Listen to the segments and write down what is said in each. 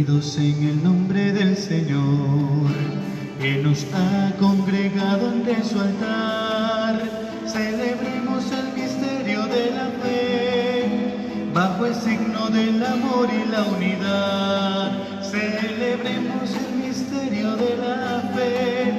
Reunidos en el nombre del Señor, que nos ha congregado ante su altar, celebremos el misterio de la fe, bajo el signo del amor y la unidad. Celebremos el misterio de la fe,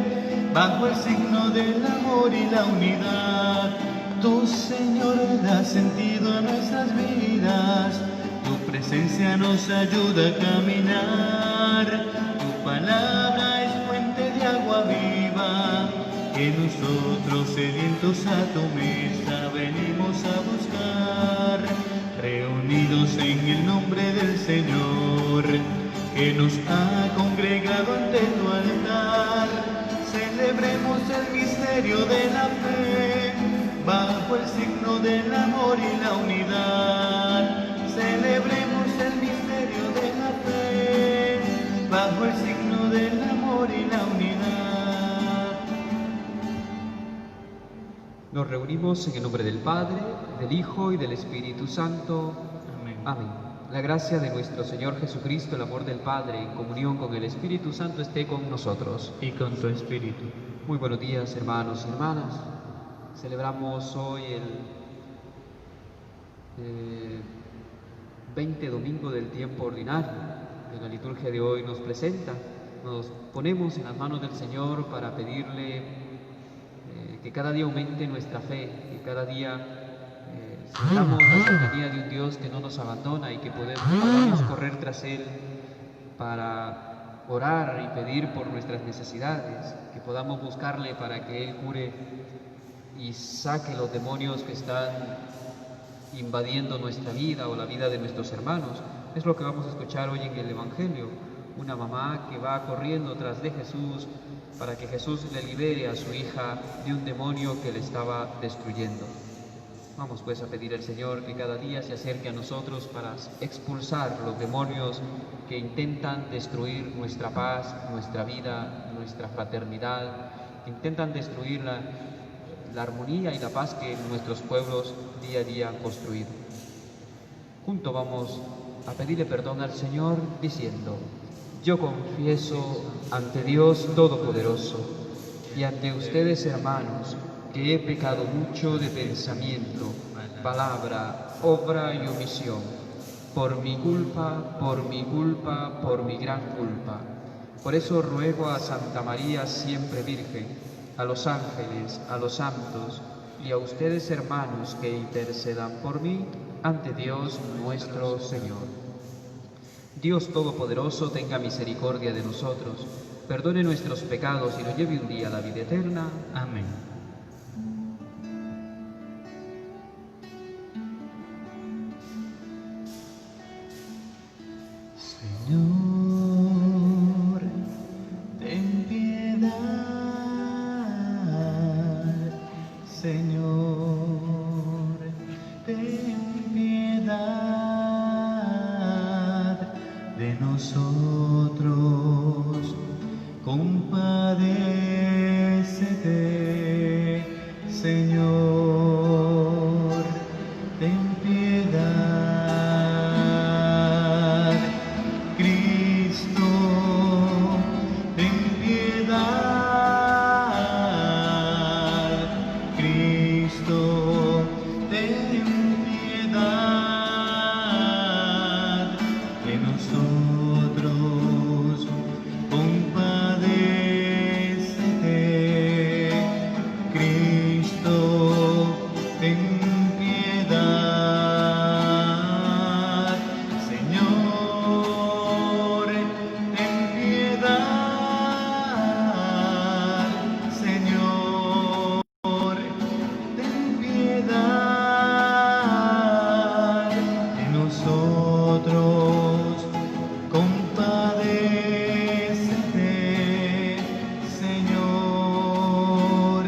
bajo el signo del amor y la unidad. Tu Señor da sentido a nuestras vidas, tu presencia nos ayuda a caminar, tu palabra es fuente de agua viva, que nosotros sedientos a tu mesa venimos a buscar. Reunidos en el nombre del Señor, que nos ha congregado ante tu altar, celebremos el misterio de la fe, bajo el signo del amor y la unidad. Celebremos el misterio de la fe, bajo el signo del amor y la unidad. Nos reunimos en el nombre del Padre, del Hijo y del Espíritu Santo. Amén. Amén. La gracia de nuestro Señor Jesucristo, el amor del Padre, en comunión con el Espíritu Santo, esté con nosotros. Y con tu espíritu. Muy buenos días, hermanos y hermanas. Celebramos hoy el 20 domingo del tiempo ordinario. En la liturgia de hoy nos presenta, nos ponemos en las manos del Señor para pedirle que cada día aumente nuestra fe, que cada día sintamos la cercanía de un Dios que no nos abandona y que podamos correr tras Él para orar y pedir por nuestras necesidades, que podamos buscarle para que Él cure y saque los demonios que están invadiendo nuestra vida o la vida de nuestros hermanos. Es lo que vamos a escuchar hoy en el Evangelio. Una mamá que va corriendo tras de Jesús para que Jesús le libere a su hija de un demonio que le estaba destruyendo. Vamos pues a pedir al Señor que cada día se acerque a nosotros para expulsar los demonios que intentan destruir nuestra paz, nuestra vida, nuestra fraternidad, que intentan destruir la armonía y la paz que nuestros pueblos día a día han construido. Juntos vamos a pedirle perdón al Señor diciendo: yo confieso ante Dios Todopoderoso y ante ustedes, hermanos, que he pecado mucho de pensamiento, palabra, obra y omisión, por mi culpa, por mi culpa, por mi gran culpa. Por eso ruego a Santa María siempre Virgen, a los ángeles, a los santos y a ustedes, hermanos, que intercedan por mí ante Dios nuestro Señor. Dios Todopoderoso tenga misericordia de nosotros, perdone nuestros pecados y nos lleve un día a la vida eterna. Amén. Señor, ten piedad. Señor, ten piedad de nosotros. Compadécete, Señor, ten piedad. Cristo, ten piedad. Cristo, ten piedad de nosotros. Compadécete, Cristo, ten piedad. Señor, ten piedad. Señor, ten piedad de nosotros. Compadécete, Señor,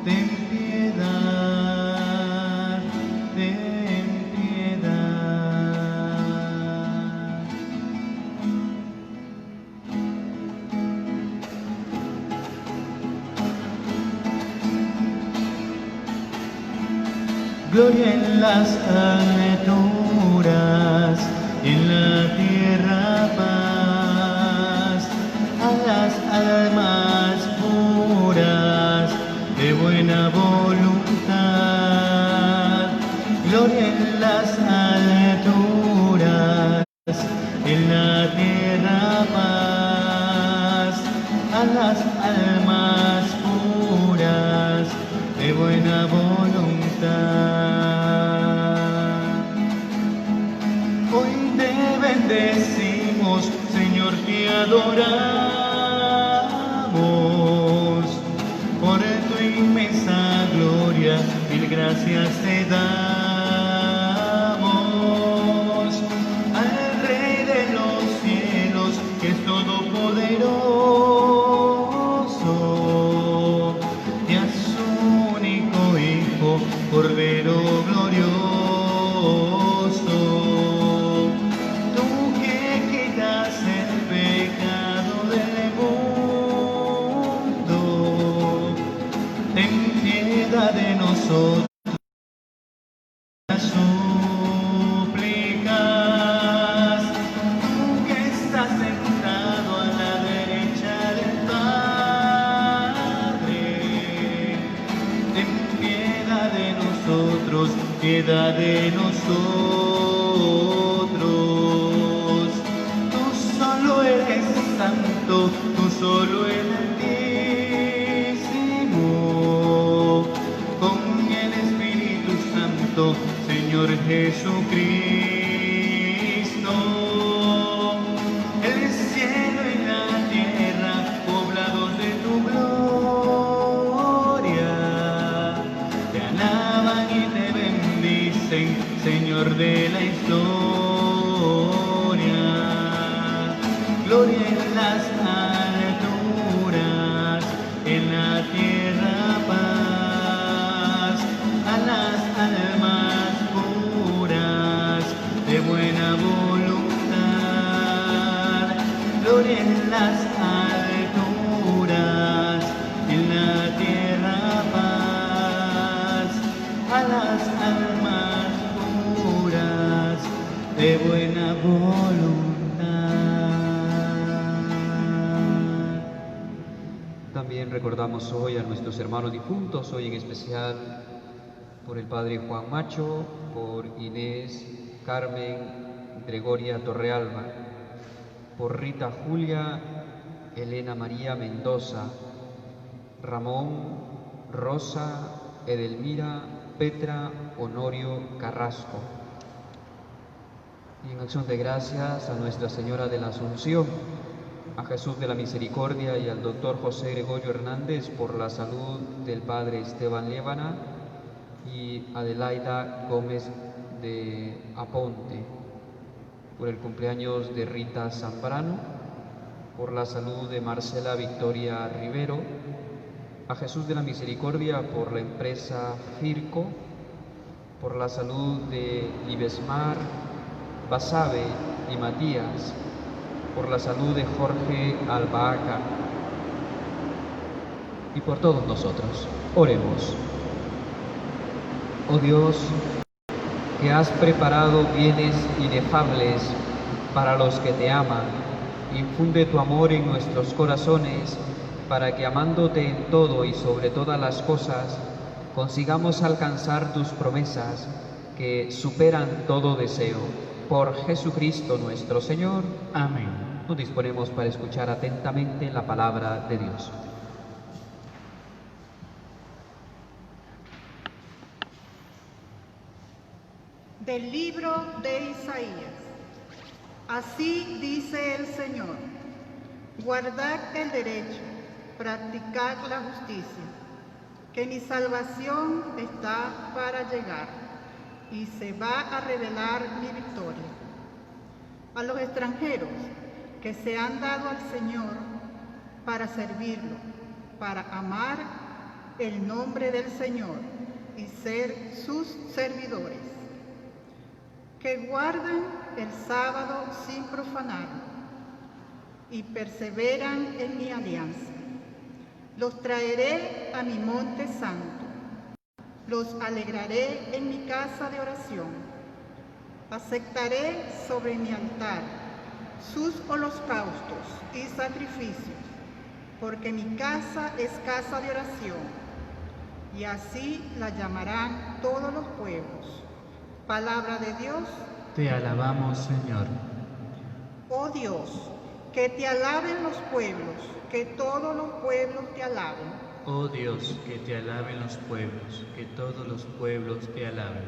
ten piedad, ten piedad. Gloria en las alturas, en la tierra paz. almas puras de buena voluntad. Gloria en las alturas, en la tierra paz. A las almas puras de buena voluntad. Hoy te bendecimos, Señor, te adoramos. Por tu inmensa gloria, mil gracias te damos. Al Rey de los cielos, que es todopoderoso, y a su único Hijo, Cordero glorioso. Tú que quitas el pecado del mundo, ten piedad de nosotros. Súplicas, tú que estás sentado a la derecha del Padre, ten piedad de nosotros, piedad de nosotros. Tú solo eres santo, tú solo eres altísimo, con el Espíritu Santo, Señor Jesucristo. El cielo y la tierra, poblados de tu gloria, te alaban y te bendicen, Señor de la historia. Gloria en las alturas, en la tierra paz. A las almas puras de buena voluntad. Gloria en las alturas, en la tierra paz. A las almas puras de buena voluntad. También recordamos hoy a nuestros hermanos difuntos, hoy en especial por el Padre Juan Macho, por Inés Carmen Gregoria Torrealba, por Rita Julia Elena María Mendoza, Ramón Rosa Edelmira Petra Honorio Carrasco. Y en acción de gracias a Nuestra Señora de la Asunción, a Jesús de la Misericordia y al doctor José Gregorio Hernández por la salud del Padre Esteban Lévana y Adelaida Gómez de Aponte, por el cumpleaños de Rita Zambrano, por la salud de Marcela Victoria Rivero, a Jesús de la Misericordia por la empresa Firco, por la salud de Ibesmar, Basabe y Matías, por la salud de Jorge Albahaca y por todos nosotros. Oremos. Oh Dios, que has preparado bienes inefables para los que te aman, infunde tu amor en nuestros corazones, para que amándote en todo y sobre todas las cosas, consigamos alcanzar tus promesas, que superan todo deseo. Por Jesucristo nuestro Señor. Amén. Nos disponemos para escuchar atentamente la palabra de Dios. Del libro de Isaías. Así dice el Señor: guardad el derecho, practicad la justicia, que mi salvación está para llegar y se va a revelar mi victoria. A los extranjeros que se han dado al Señor para servirlo, para amar el nombre del Señor y ser sus servidores, que guardan el sábado sin profanarlo y perseveran en mi alianza. Los traeré a mi monte santo, los alegraré en mi casa de oración, aceptaré sobre mi altar sus holocaustos y sacrificios, porque mi casa es casa de oración, y así la llamarán todos los pueblos. Palabra de Dios. Te alabamos, Señor. Oh Dios, que te alaben los pueblos, que todos los pueblos te alaben. Oh Dios, que te alaben los pueblos, que todos los pueblos te alaben.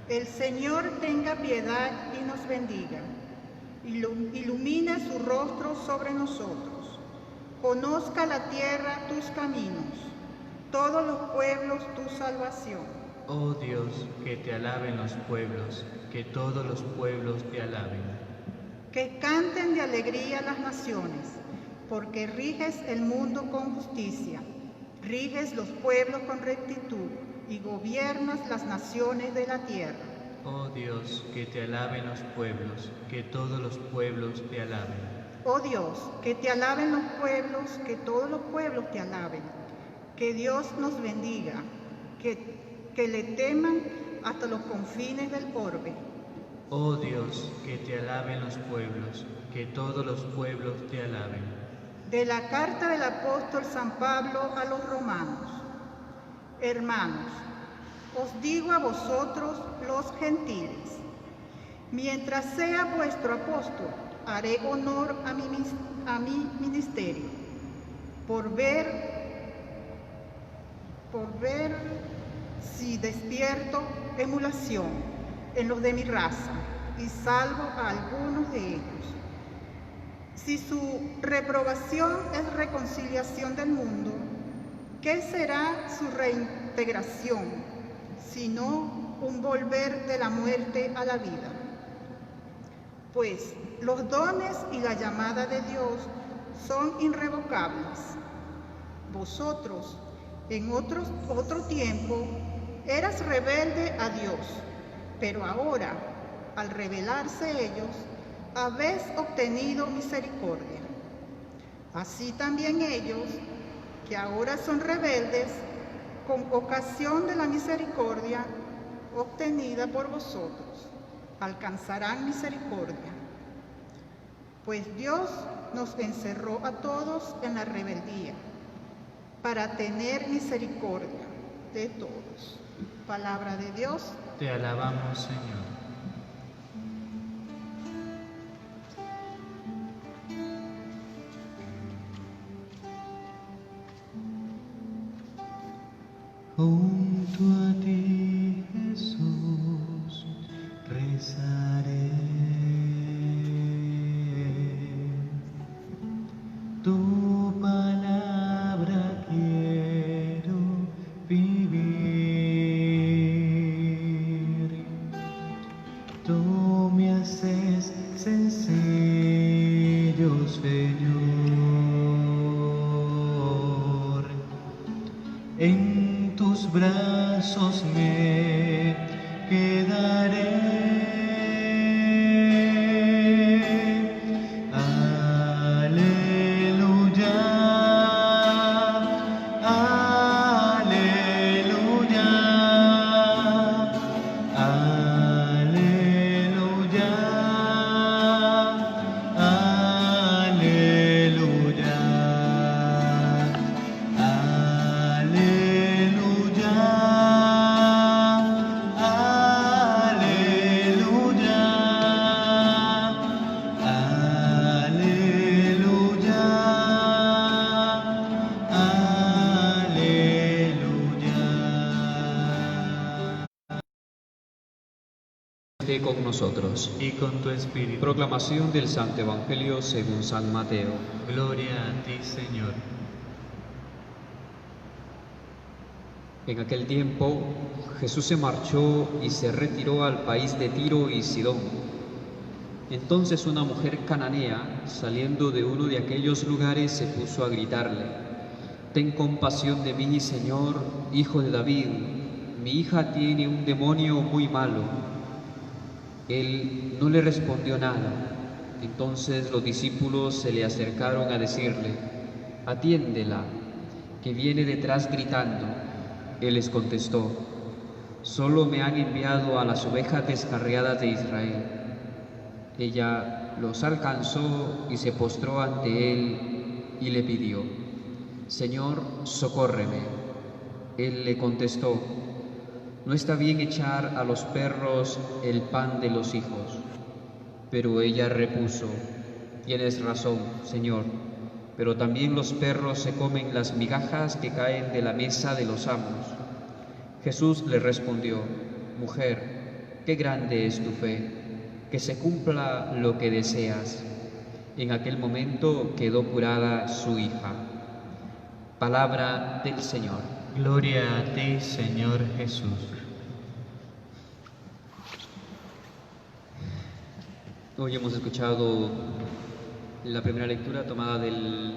El Señor tenga piedad y nos bendiga. Ilumine su rostro sobre nosotros. Conozca la tierra tus caminos, todos los pueblos tu salvación. Oh Dios, que te alaben los pueblos, que todos los pueblos te alaben. Que canten de alegría las naciones, porque riges el mundo con justicia, riges los pueblos con rectitud y gobiernas las naciones de la tierra. Oh Dios, que te alaben los pueblos, que todos los pueblos te alaben. Oh Dios, que te alaben los pueblos, que todos los pueblos te alaben. Que Dios nos bendiga, que le teman hasta los confines del orbe. Oh Dios, que te alaben los pueblos, que todos los pueblos te alaben. De la carta del apóstol San Pablo a los romanos. Hermanos, os digo a vosotros los gentiles, mientras sea vuestro apóstol, haré honor a mi ministerio, por ver si despierto emulación en los de mi raza y salvo a algunos de ellos. Si su reprobación es reconciliación del mundo, ¿qué será su reintegración, sino un volver de la muerte a la vida? Pues los dones y la llamada de Dios son irrevocables. Vosotros, en otro tiempo, eras rebelde a Dios, pero ahora, al rebelarse ellos, habéis obtenido misericordia. Así también ellos, que ahora son rebeldes, con ocasión de la misericordia obtenida por vosotros, alcanzarán misericordia. Pues Dios nos encerró a todos en la rebeldía, para tener misericordia de todos. Palabra de Dios. Te alabamos, Señor. Junto a ti, Jesús, rezaré. Tu palabra quiero vivir. Tú me haces sencillo, Señor. En tus brazos me quedaré. Aleluya, aleluya, aleluya, aleluya. Esté con nosotros. Y con tu espíritu. Proclamación del Santo Evangelio según San Mateo. Gloria a ti, Señor. En aquel tiempo, Jesús se marchó y se retiró al país de Tiro y Sidón. Entonces una mujer cananea, saliendo de uno de aquellos lugares, se puso a gritarle: «Ten compasión de mí, Señor, Hijo de David, mi hija tiene un demonio muy malo». Él no le respondió nada. Entonces los discípulos se le acercaron a decirle: «Atiéndela, que viene detrás gritando». Él les contestó: «Solo me han enviado a las ovejas descarriadas de Israel». Ella los alcanzó y se postró ante él y le pidió: Señor, socórreme. Él le contestó: no está bien echar a los perros el pan de los hijos. Pero ella repuso: tienes razón, Señor, pero también los perros se comen las migajas que caen de la mesa de los amos. Jesús le respondió: mujer, qué grande es tu fe, que se cumpla lo que deseas. En aquel momento quedó curada su hija. Palabra del Señor. Gloria a ti, Señor Jesús. Hoy hemos escuchado la primera lectura tomada del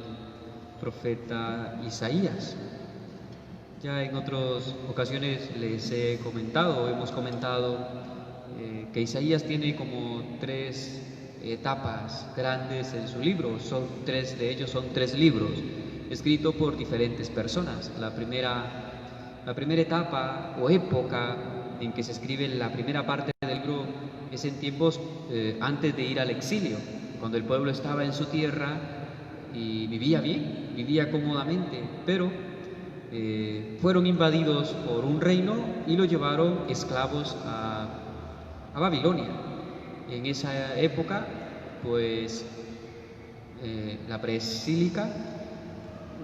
profeta Isaías. Ya en otras ocasiones les he comentado, hemos comentado que Isaías tiene como 3 etapas grandes en su libro. De ellos son 3 libros, escritos por diferentes personas. La primera etapa o época en que se escribe la primera parte del libro es en tiempos antes de ir al exilio, cuando el pueblo estaba en su tierra y vivía bien, vivía cómodamente, pero fueron invadidos por un reino y lo llevaron esclavos a Babilonia. En esa época, pues la presílica,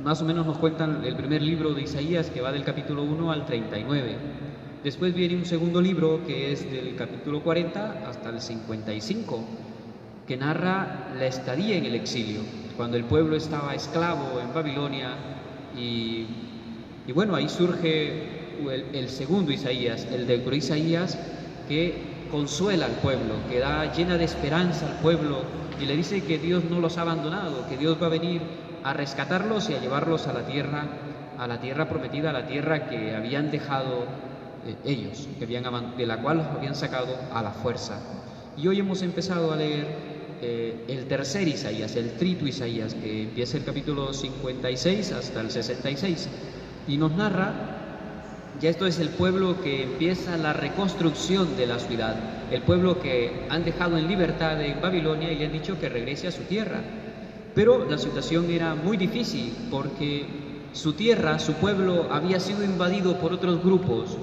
más o menos nos cuentan el primer libro de Isaías, que va del capítulo 1 al 39. Después viene un segundo libro que es del capítulo 40 hasta el 55, que narra la estadía en el exilio, cuando el pueblo estaba esclavo en Babilonia. Y bueno, ahí surge el segundo Isaías, el del Isaías, que consuela al pueblo, que llena de esperanza al pueblo y le dice que Dios no los ha abandonado, que Dios va a venir a rescatarlos y a llevarlos a la tierra prometida, a la tierra que habían dejado ellos, de la cual los habían sacado a la fuerza. Y hoy hemos empezado a leer el tercer Isaías, el trito Isaías, que empieza el capítulo 56 hasta el 66, y nos narra, ya esto es el pueblo que empieza la reconstrucción de la ciudad, el pueblo que han dejado en libertad en Babilonia y le han dicho que regrese a su tierra. Pero la situación era muy difícil porque su tierra, su pueblo, había sido invadido por otros grupos,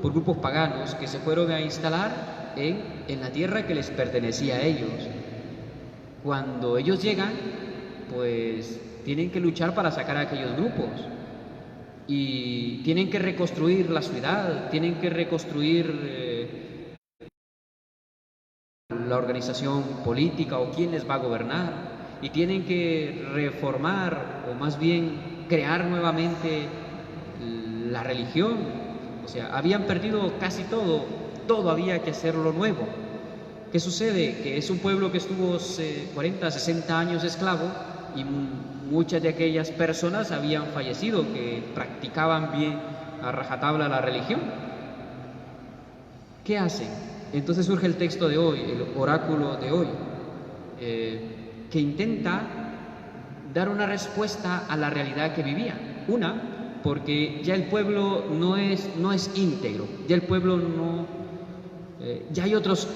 por grupos paganos que se fueron a instalar en la tierra que les pertenecía a ellos. Cuando ellos llegan, pues tienen que luchar para sacar a aquellos grupos y tienen que reconstruir la ciudad, tienen que reconstruir la organización política o quién les va a gobernar, y tienen que reformar o más bien crear nuevamente la religión. O sea, habían perdido casi todo había que hacerlo nuevo. ¿Qué sucede? Que es un pueblo que estuvo 40, 60 años esclavo y muchas de aquellas personas habían fallecido que practicaban bien a rajatabla la religión. ¿Qué hacen? Entonces surge el texto de hoy, el oráculo de hoy, que intenta dar una respuesta a la realidad que vivían. Porque ya el pueblo no es íntegro, ya el pueblo no... ya hay otros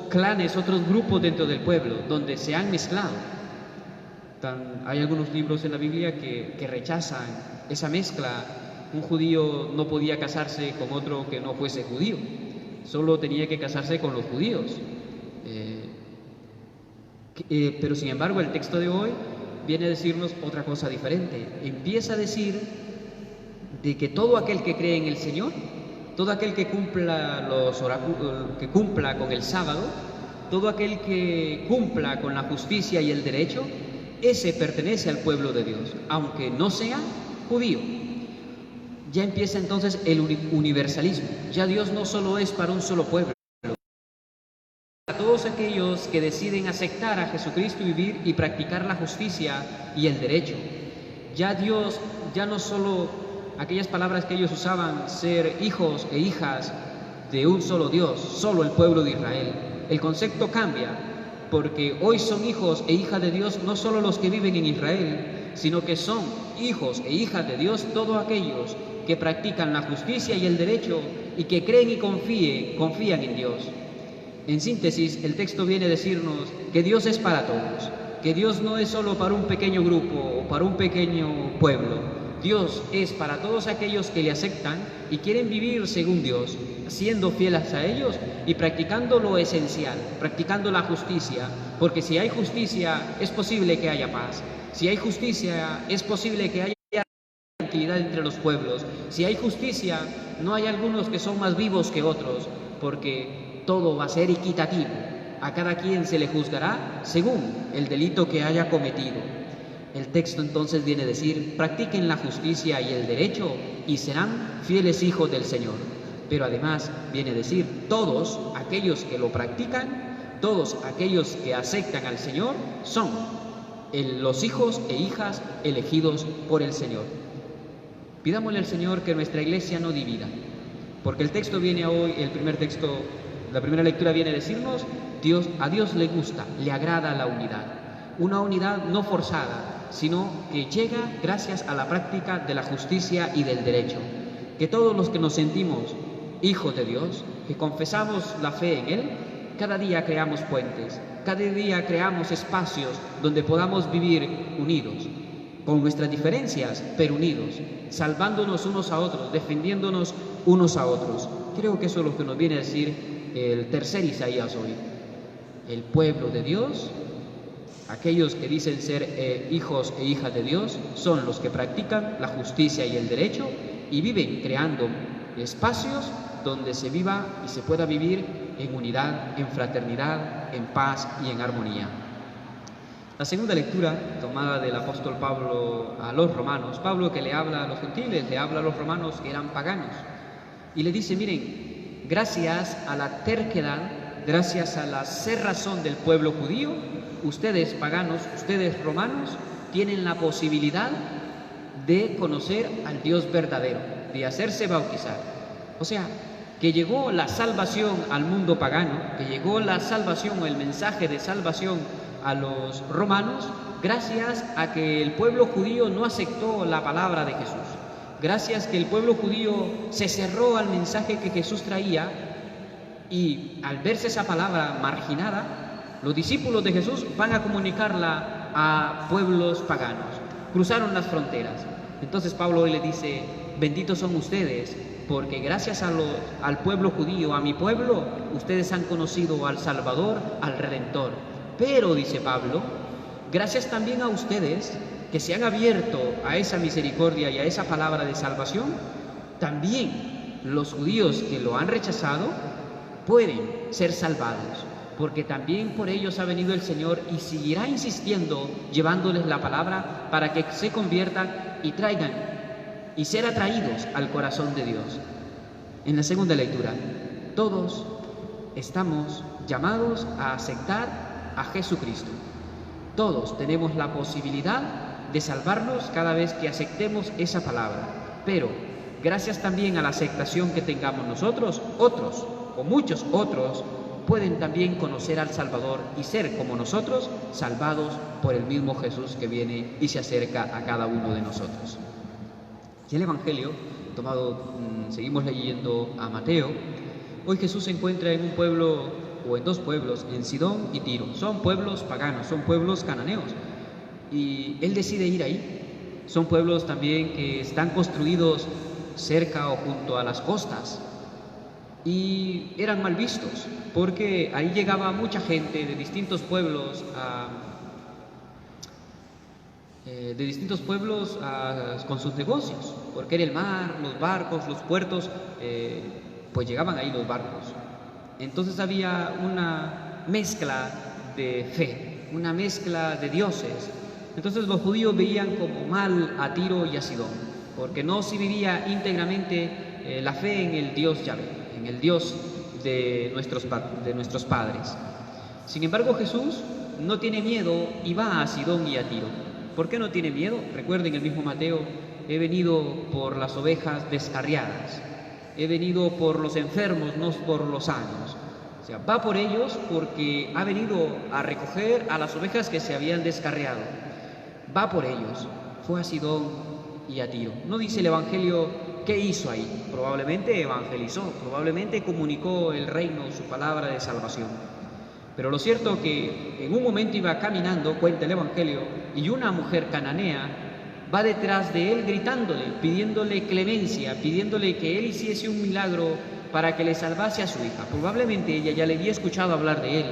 clanes, otros grupos dentro del pueblo donde se han mezclado. Hay algunos libros en la Biblia que rechazan esa mezcla. Un judío no podía casarse con otro que no fuese judío, solo tenía que casarse con los judíos. Pero sin embargo el texto de hoy viene a decirnos otra cosa diferente. Empieza a decir de que todo aquel que cree en el Señor, todo aquel que cumpla que cumpla con el sábado, todo aquel que cumpla con la justicia y el derecho, ese pertenece al pueblo de Dios, aunque no sea judío. Ya empieza entonces el universalismo. Ya Dios no solo es para un solo pueblo. A todos aquellos que deciden aceptar a Jesucristo y vivir y practicar la justicia y el derecho. Ya Dios, ya no solo aquellas palabras que ellos usaban, ser hijos e hijas de un solo Dios, solo el pueblo de Israel. El concepto cambia, porque hoy son hijos e hijas de Dios no solo los que viven en Israel, sino que son hijos e hijas de Dios todos aquellos que practican la justicia y el derecho y que creen y confían en Dios. En síntesis, el texto viene a decirnos que Dios es para todos, que Dios no es solo para un pequeño grupo o para un pequeño pueblo, Dios es para todos aquellos que le aceptan y quieren vivir según Dios, siendo fieles a ellos y practicando lo esencial, practicando la justicia, porque si hay justicia es posible que haya paz, si hay justicia es posible que haya tranquilidad entre los pueblos, si hay justicia no hay algunos que son más vivos que otros, porque todo va a ser equitativo, a cada quien se le juzgará según el delito que haya cometido. El texto entonces viene a decir: practiquen la justicia y el derecho y serán fieles hijos del Señor. Pero además viene a decir: todos aquellos que lo practican, todos aquellos que aceptan al Señor, son los hijos e hijas elegidos por el Señor. Pidámosle al Señor que nuestra iglesia no divida, porque el texto viene hoy, la primera lectura viene a decirnos: a Dios le gusta, le agrada la unidad. Una unidad no forzada, sino que llega gracias a la práctica de la justicia y del derecho. Que todos los que nos sentimos hijos de Dios, que confesamos la fe en Él, cada día creamos puentes, cada día creamos espacios donde podamos vivir unidos, con nuestras diferencias, pero unidos, salvándonos unos a otros, defendiéndonos unos a otros. Creo que eso es lo que nos viene a decir el tercer Isaías hoy. El pueblo de Dios, aquellos que dicen ser hijos e hijas de Dios, son los que practican la justicia y el derecho y viven creando espacios donde se viva y se pueda vivir en unidad, en fraternidad, en paz y en armonía. La segunda lectura, tomada del apóstol Pablo a los romanos, Pablo que le habla a los gentiles, le habla a los romanos que eran paganos, y le dice: miren, gracias a la terquedad, gracias a la cerrazón del pueblo judío, ustedes paganos, ustedes romanos, tienen la posibilidad de conocer al Dios verdadero, de hacerse bautizar. O sea, que llegó la salvación al mundo pagano, que llegó la salvación o el mensaje de salvación a los romanos, gracias a que el pueblo judío no aceptó la palabra de Jesús, gracias que el pueblo judío se cerró al mensaje que Jesús traía, y al verse esa palabra marginada, los discípulos de Jesús van a comunicarla a pueblos paganos. Cruzaron las fronteras. Entonces Pablo hoy le dice: benditos son ustedes, porque gracias al pueblo judío, a mi pueblo, ustedes han conocido al Salvador, al Redentor. Pero, dice Pablo, gracias también a ustedes que se han abierto a esa misericordia y a esa palabra de salvación, también los judíos que lo han rechazado pueden ser salvados, porque también por ellos ha venido el Señor y seguirá insistiendo, llevándoles la palabra para que se conviertan y traigan y ser atraídos al corazón de Dios. En la segunda lectura, todos estamos llamados a aceptar a Jesucristo. Todos tenemos la posibilidad de salvarnos cada vez que aceptemos esa palabra, pero gracias también a la aceptación que tengamos nosotros, otros o muchos otros pueden también conocer al Salvador y ser como nosotros, salvados por el mismo Jesús que viene y se acerca a cada uno de nosotros. Y el Evangelio, seguimos leyendo a Mateo. Hoy Jesús se encuentra en un pueblo, o en dos pueblos, en Sidón y Tiro. Son pueblos paganos, son pueblos cananeos, y Él decide ir ahí. Son pueblos también que están construidos cerca o junto a las costas, y eran mal vistos, porque ahí llegaba mucha gente de distintos pueblos con sus negocios, porque era el mar, los barcos, los puertos, pues llegaban ahí los barcos. Entonces había una mezcla de fe, una mezcla de dioses. Entonces los judíos veían como mal a Tiro y a Sidón, porque no se vivía íntegramente la fe en el Dios Yahvé, en el Dios de nuestros padres. Sin embargo, Jesús no tiene miedo y va a Sidón y a Tiro. ¿Por qué no tiene miedo? Recuerden el mismo Mateo: he venido por las ovejas descarriadas, he venido por los enfermos, no por los sanos. O sea, va por ellos porque ha venido a recoger a las ovejas que se habían descarriado. Va por ellos. Fue a Sidón y a Tiro. No dice el Evangelio qué hizo ahí. Probablemente evangelizó, probablemente comunicó el reino, su palabra de salvación. Pero lo cierto es que en un momento iba caminando, cuenta el Evangelio, y una mujer cananea va detrás de él gritándole, pidiéndole clemencia, pidiéndole que él hiciese un milagro para que le salvase a su hija. Probablemente ella ya le había escuchado hablar de él,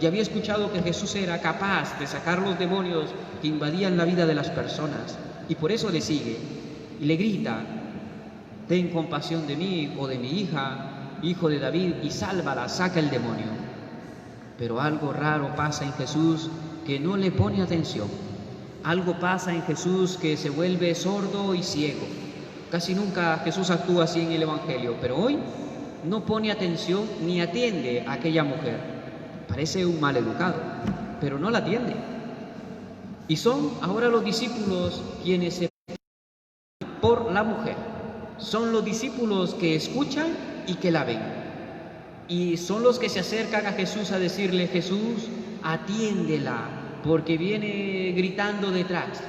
ya había escuchado que Jesús era capaz de sacar los demonios que invadían la vida de las personas, y por eso le sigue y le grita: ten compasión de mí o de mi hija, hijo de David, y sálvala, saca el demonio. Pero algo raro pasa en Jesús que no le pone atención. Algo pasa en Jesús que se vuelve sordo y ciego. Casi nunca Jesús actúa así en el Evangelio, pero hoy no pone atención ni atiende a aquella mujer. Parece un maleducado, pero no la atiende. Y son ahora los discípulos quienes se preocupan por la mujer. Son los discípulos que escuchan y que la ven. Y son los que se acercan a Jesús a decirle: Jesús, atiéndela, porque viene gritando detrás.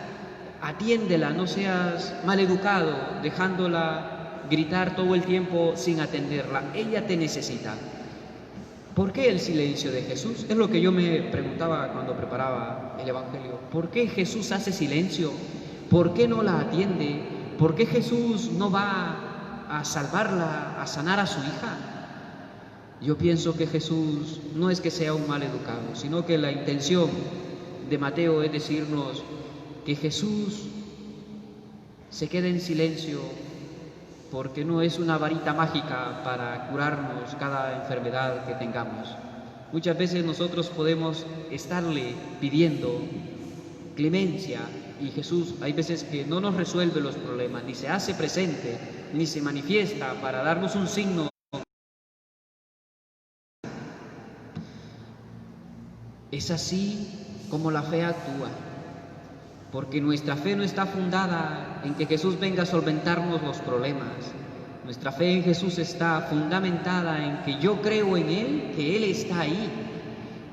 Atiéndela, no seas maleducado, dejándola gritar todo el tiempo sin atenderla. Ella te necesita. ¿Por qué el silencio de Jesús? Es lo que yo me preguntaba cuando preparaba el Evangelio. ¿Por qué Jesús hace silencio? ¿Por qué no la atiende? ¿Por qué Jesús no va a salvarla, a sanar a su hija? Yo pienso que Jesús no es que sea un maleducado, sino que la intención de Mateo es decirnos que Jesús se quede en silencio porque no es una varita mágica para curarnos cada enfermedad que tengamos. Muchas veces nosotros podemos estarle pidiendo clemencia y Jesús hay veces que no nos resuelve los problemas, ni se hace presente, ni se manifiesta para darnos un signo. Es así como la fe actúa, porque nuestra fe no está fundada en que Jesús venga a solventarnos los problemas. Nuestra fe en Jesús está fundamentada en que yo creo en Él, que Él está ahí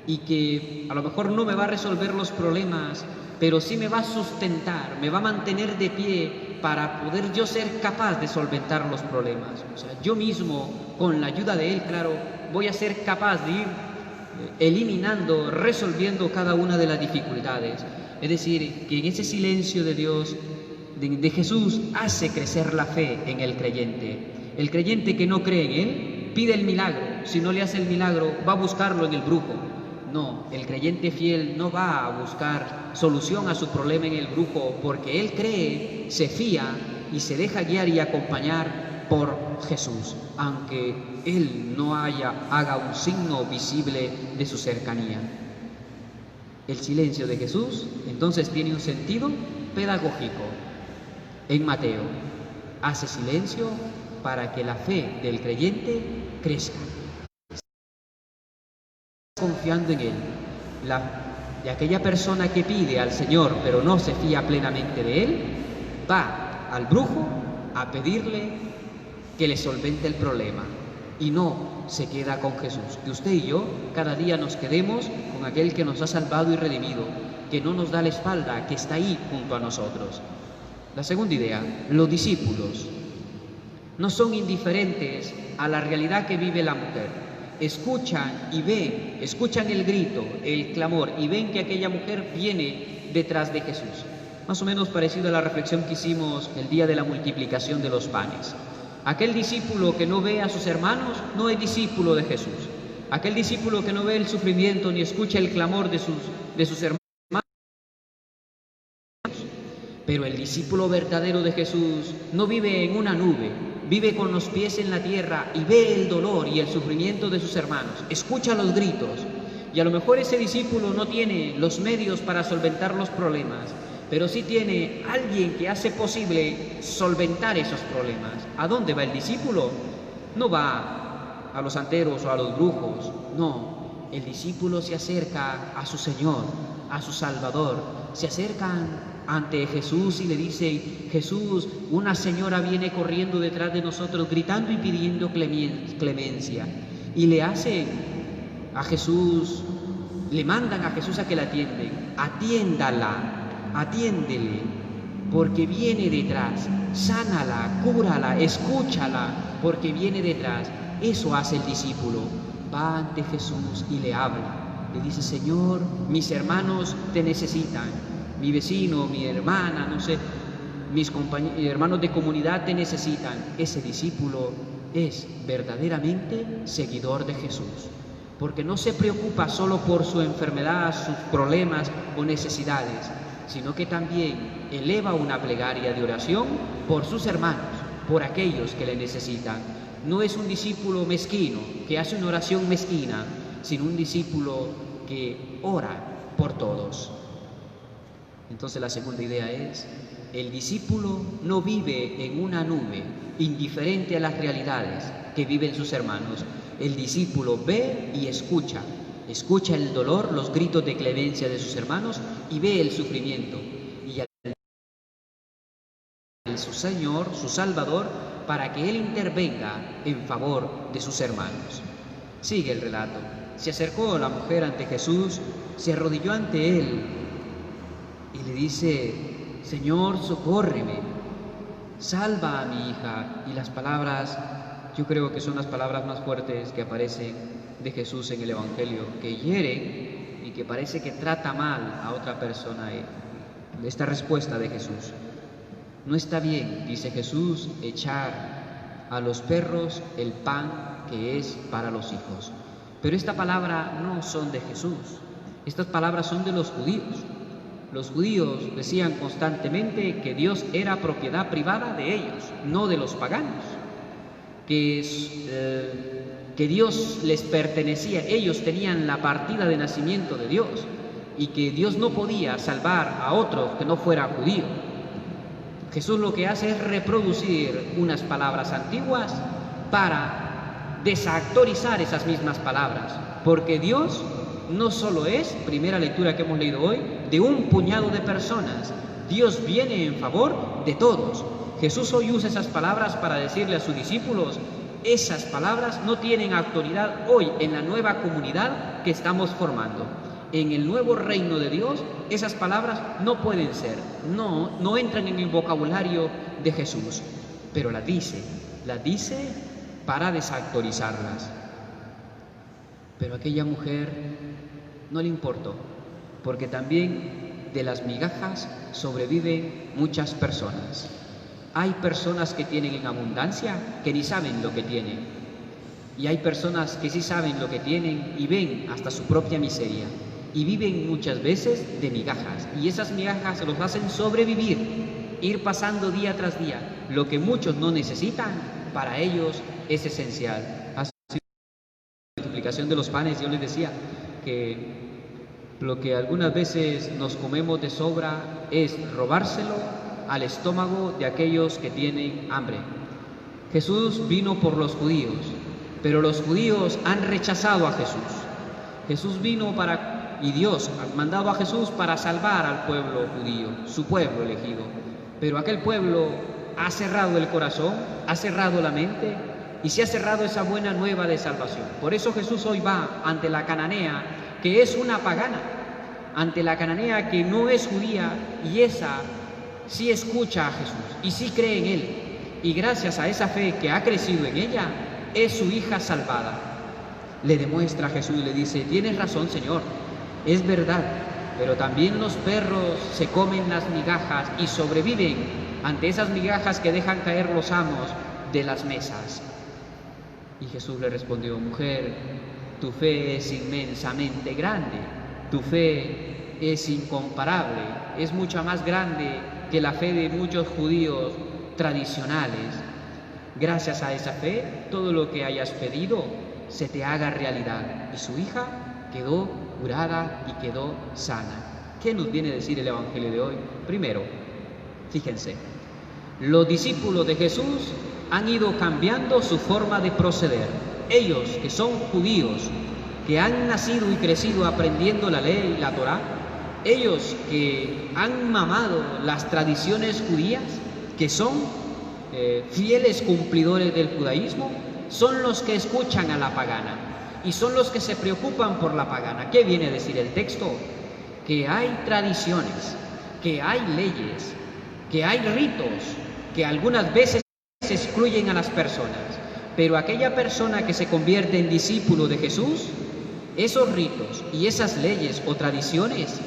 y que a lo mejor no me va a resolver los problemas, pero sí me va a sustentar, me va a mantener de pie para poder yo ser capaz de solventar los problemas. O sea, yo mismo, con la ayuda de Él, claro, voy a ser capaz de ir eliminando, resolviendo cada una de las dificultades. Es decir, que en ese silencio de Dios, de Jesús, hace crecer la fe en el creyente. El creyente que no cree en Él pide el milagro. Si no le hace el milagro, va a buscarlo en el brujo. No, el creyente fiel no va a buscar solución a su problema en el brujo, porque él cree, se fía y se deja guiar y acompañar por Jesús, aunque Él no haga un signo visible de su cercanía. El silencio de Jesús entonces tiene un sentido pedagógico. En Mateo, hace silencio para que la fe del creyente crezca. Confiando en Él. De aquella persona que pide al Señor pero no se fía plenamente de Él, va al brujo a pedirle que le solvente el problema y no se queda con Jesús. Que usted y yo cada día nos quedemos con aquel que nos ha salvado y redimido, que no nos da la espalda, que está ahí junto a nosotros. La segunda idea, los discípulos no son indiferentes a la realidad que vive la mujer. Escuchan y ven, escuchan el grito, el clamor y ven que aquella mujer viene detrás de Jesús. Más o menos parecido a la reflexión que hicimos el día de la multiplicación de los panes. Aquel discípulo que no ve a sus hermanos no es discípulo de Jesús. Aquel discípulo que no ve el sufrimiento ni escucha el clamor de sus hermanos. Pero el discípulo verdadero de Jesús no vive en una nube, vive con los pies en la tierra y ve el dolor y el sufrimiento de sus hermanos, escucha los gritos. Y a lo mejor ese discípulo no tiene los medios para solventar los problemas, pero sí tiene alguien que hace posible solventar esos problemas. ¿A dónde va el discípulo? No va a los santeros o a los brujos, no. El discípulo se acerca a su Señor, a su Salvador, se acercan ante Jesús y le dicen: Jesús, una señora viene corriendo detrás de nosotros gritando y pidiendo clemencia. Y le hacen a Jesús, le mandan a Jesús a que la atienden. Atiéndala, atiéndele, porque viene detrás. Sánala, cúrala, escúchala, porque viene detrás. Eso hace el discípulo. Va ante Jesús y le habla. Le dice: Señor, mis hermanos te necesitan. Mi vecino, mi hermana, no sé, mis hermanos de comunidad te necesitan. Ese discípulo es verdaderamente seguidor de Jesús, porque no se preocupa solo por su enfermedad, sus problemas o necesidades, sino que también eleva una plegaria de oración por sus hermanos, por aquellos que le necesitan. No es un discípulo mezquino que hace una oración mezquina, sino un discípulo que ora por todos. Entonces la segunda idea es: el discípulo no vive en una nube indiferente a las realidades que viven sus hermanos. El discípulo ve y escucha el dolor, los gritos de clemencia de sus hermanos, y ve el sufrimiento, y su Señor, su Salvador, para que Él intervenga en favor de sus hermanos. Sigue el relato. Se acercó la mujer ante Jesús, se arrodilló ante Él y le dice: Señor, socórreme, salva a mi hija. Y las palabras, yo creo que son las palabras más fuertes que aparecen de Jesús en el Evangelio, que hieren y que parece que trata mal a otra persona. Esta respuesta de Jesús: no está bien, dice Jesús, echar a los perros el pan que es para los hijos. Pero esta palabra no son de Jesús, estas palabras son de los judíos. Los judíos decían constantemente que Dios era propiedad privada de ellos, no de los paganos, que Dios les pertenecía, ellos tenían la partida de nacimiento de Dios y que Dios no podía salvar a otro que no fuera judío. Jesús lo que hace es reproducir unas palabras antiguas para desactorizar esas mismas palabras, porque Dios no solo es, primera lectura que hemos leído hoy, de un puñado de personas. Dios viene en favor de todos. Jesús hoy usa esas palabras para decirle a sus discípulos: esas palabras no tienen autoridad hoy en la nueva comunidad que estamos formando. En el nuevo reino de Dios, esas palabras no pueden ser, no entran en el vocabulario de Jesús, pero las dice para desactorizarlas. Pero a aquella mujer no le importó, porque también de las migajas sobreviven muchas personas. Hay personas que tienen en abundancia que ni saben lo que tienen, y hay personas que sí saben lo que tienen y ven hasta su propia miseria, y viven muchas veces de migajas, y esas migajas los hacen sobrevivir, ir pasando día tras día. Lo que muchos no necesitan, para ellos es esencial. Así, en la multiplicación de los panes, yo les decía que lo que algunas veces nos comemos de sobra es robárselo al estómago de aquellos que tienen hambre. Jesús vino por los judíos, pero los judíos han rechazado a Jesús. Jesús vino y Dios ha mandado a Jesús para salvar al pueblo judío, su pueblo elegido. Pero aquel pueblo ha cerrado el corazón, ha cerrado la mente y se ha cerrado esa buena nueva de salvación. Por eso Jesús hoy va ante la cananea, que es una pagana, ante la cananea que no es judía, y esa sí escucha a Jesús y sí cree en Él. Y gracias a esa fe que ha crecido en ella, es su hija salvada. Le demuestra a Jesús y le dice: tienes razón, Señor, es verdad, pero también los perros se comen las migajas y sobreviven ante esas migajas que dejan caer los amos de las mesas. Y Jesús le respondió: mujer, tu fe es inmensamente grande, tu fe es incomparable, es mucho más grande que la fe de muchos judíos tradicionales. Gracias a esa fe, todo lo que hayas pedido se te haga realidad. Y su hija quedó curada y quedó sana. ¿Qué nos viene a decir el Evangelio de hoy? Primero, fíjense, los discípulos de Jesús han ido cambiando su forma de proceder. Ellos, que son judíos, que han nacido y crecido aprendiendo la ley y la Torá, ellos que han mamado las tradiciones judías, que son fieles cumplidores del judaísmo, son los que escuchan a la pagana y son los que se preocupan por la pagana. ¿Qué viene a decir el texto? Que hay tradiciones, que hay leyes, que hay ritos, que algunas veces excluyen a las personas, pero aquella persona que se convierte en discípulo de Jesús, esos ritos y esas leyes o tradiciones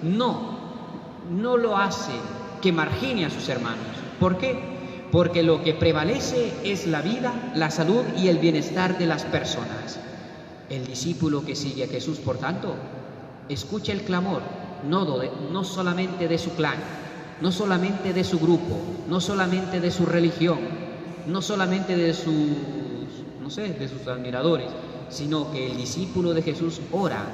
no lo hacen que margine a sus hermanos. ¿Por qué? Porque lo que prevalece es la vida, la salud y el bienestar de las personas. El discípulo que sigue a Jesús, por tanto, escucha el clamor, no solamente de su clan, no solamente de su grupo, no solamente de su religión, no solamente de sus admiradores, sino que el discípulo de Jesús ora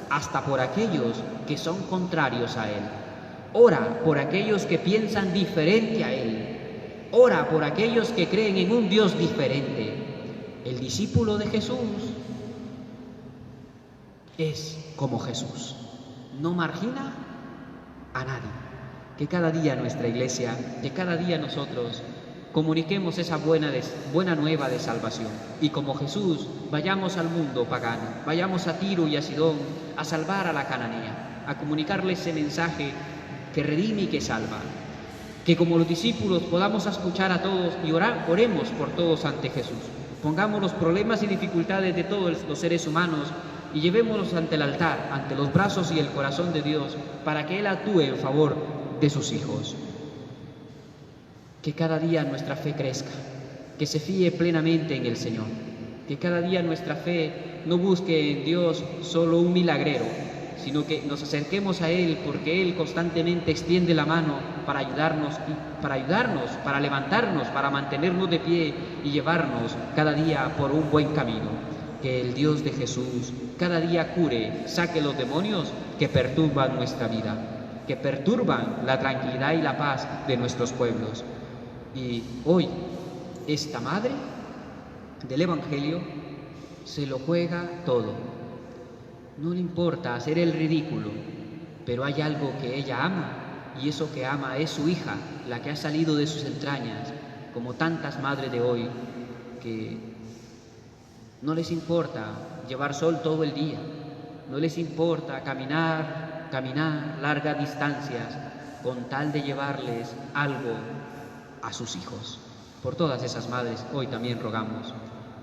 hasta por aquellos que son contrarios a él. Ora por aquellos que piensan diferente a él. Ora por aquellos que creen en un Dios diferente. El discípulo de Jesús es como Jesús. No margina a nadie. Que cada día nuestra iglesia, que cada día nosotros comuniquemos esa buena nueva de salvación. Y como Jesús, vayamos al mundo pagano, vayamos a Tiro y a Sidón a salvar a la cananea, a comunicarles ese mensaje que redime y que salva. Que como los discípulos podamos escuchar a todos y oremos por todos ante Jesús. Pongamos los problemas y dificultades de todos los seres humanos y llevémoslos ante el altar, ante los brazos y el corazón de Dios, para que Él actúe en favor de sus hijos. Que cada día nuestra fe crezca, que se fíe plenamente en el Señor, que cada día nuestra fe no busque en Dios solo un milagrero, sino que nos acerquemos a Él porque Él constantemente extiende la mano para ayudarnos, para levantarnos, para mantenernos de pie y llevarnos cada día por un buen camino. Que el Dios de Jesús cada día cure, saque los demonios que perturban nuestra vida, que perturban la tranquilidad y la paz de nuestros pueblos. Y hoy, esta madre del Evangelio se lo juega todo. No le importa hacer el ridículo, pero hay algo que ella ama, y eso que ama es su hija, la que ha salido de sus entrañas, como tantas madres de hoy, que no les importa llevar sol todo el día, no les importa caminar largas distancias, con tal de llevarles algo a sus hijos. Por todas esas madres hoy también rogamos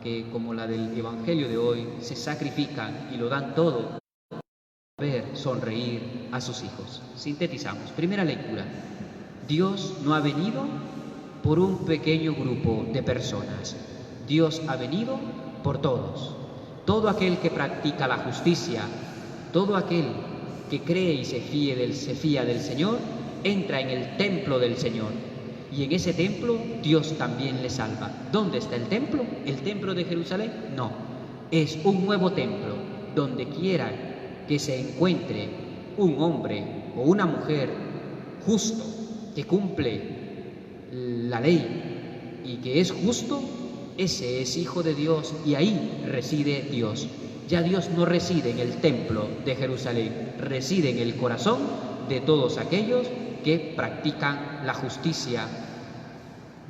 que, como la del Evangelio de hoy, se sacrifican y lo dan todo para ver sonreír a sus hijos. Sintetizamos. Primera lectura. Dios no ha venido por un pequeño grupo de personas. Dios ha venido por todos. Todo aquel que practica la justicia, todo aquel que cree y se fía del Señor, entra en el templo del Señor. Y en ese templo Dios también le salva. ¿Dónde está el templo? ¿El templo de Jerusalén? No. Es un nuevo templo. Donde quiera que se encuentre un hombre o una mujer justo, que cumple la ley y que es justo, ese es hijo de Dios y ahí reside Dios. Ya Dios no reside en el templo de Jerusalén, reside en el corazón de todos aquellos que practican la justicia,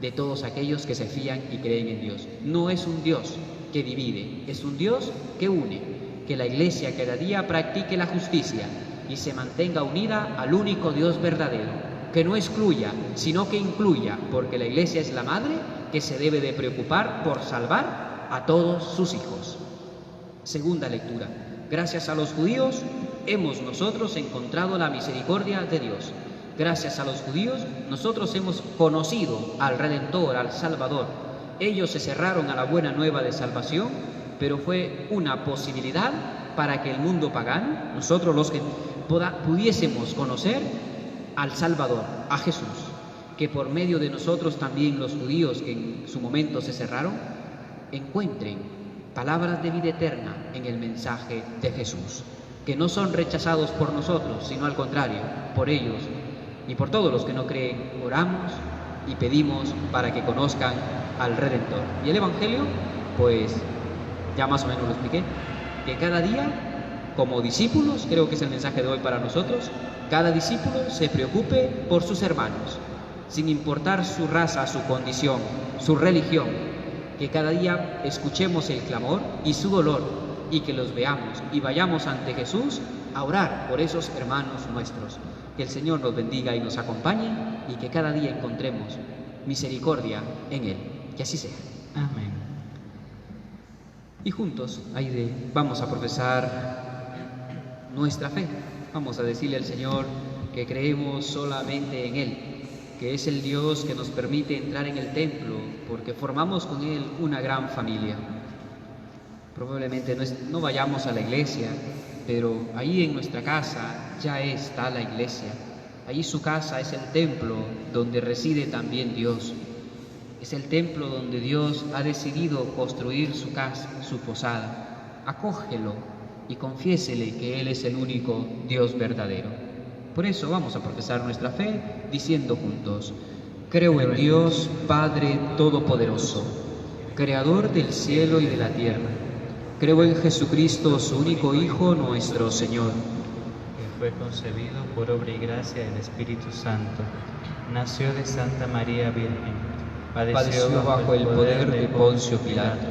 de todos aquellos que se fían y creen en Dios. No es un Dios que divide, es un Dios que une. Que la Iglesia cada día practique la justicia y se mantenga unida al único Dios verdadero, que no excluya, sino que incluya, porque la Iglesia es la madre que se debe de preocupar por salvar a todos sus hijos. Segunda lectura. Gracias a los judíos hemos nosotros encontrado la misericordia de Dios. Gracias a los judíos nosotros hemos conocido al Redentor, al Salvador. Ellos se cerraron a la buena nueva de salvación, pero fue una posibilidad para que el mundo pagano, nosotros los que pudiésemos conocer al Salvador, a Jesús. Que por medio de nosotros también los judíos que en su momento se cerraron, encuentren palabras de vida eterna en el mensaje de Jesús. Que no son rechazados por nosotros, sino al contrario, por ellos y por todos los que no creen, oramos y pedimos para que conozcan al Redentor. Y el Evangelio, pues ya más o menos lo expliqué, que cada día, como discípulos, creo que es el mensaje de hoy para nosotros, cada discípulo se preocupe por sus hermanos, sin importar su raza, su condición, su religión, que cada día escuchemos el clamor y su dolor y que los veamos y vayamos ante Jesús a orar por esos hermanos nuestros. Que el Señor nos bendiga y nos acompañe y que cada día encontremos misericordia en Él. Que así sea. Amén. Y juntos, vamos a profesar nuestra fe. Vamos a decirle al Señor que creemos solamente en Él, que es el Dios que nos permite entrar en el templo porque formamos con Él una gran familia. Probablemente no vayamos a la iglesia, pero ahí en nuestra casa ya está la iglesia. Ahí su casa es el templo donde reside también Dios. Es el templo donde Dios ha decidido construir su casa, su posada. Acógelo y confiésele que Él es el único Dios verdadero. Por eso vamos a profesar nuestra fe diciendo juntos: creo en Dios, Padre Todopoderoso, Creador del cielo y de la tierra. Creo en Jesucristo, su único Hijo, nuestro Señor, que fue concebido por obra y gracia del Espíritu Santo. Nació de Santa María Virgen. padeció bajo el poder de Poncio Pilato,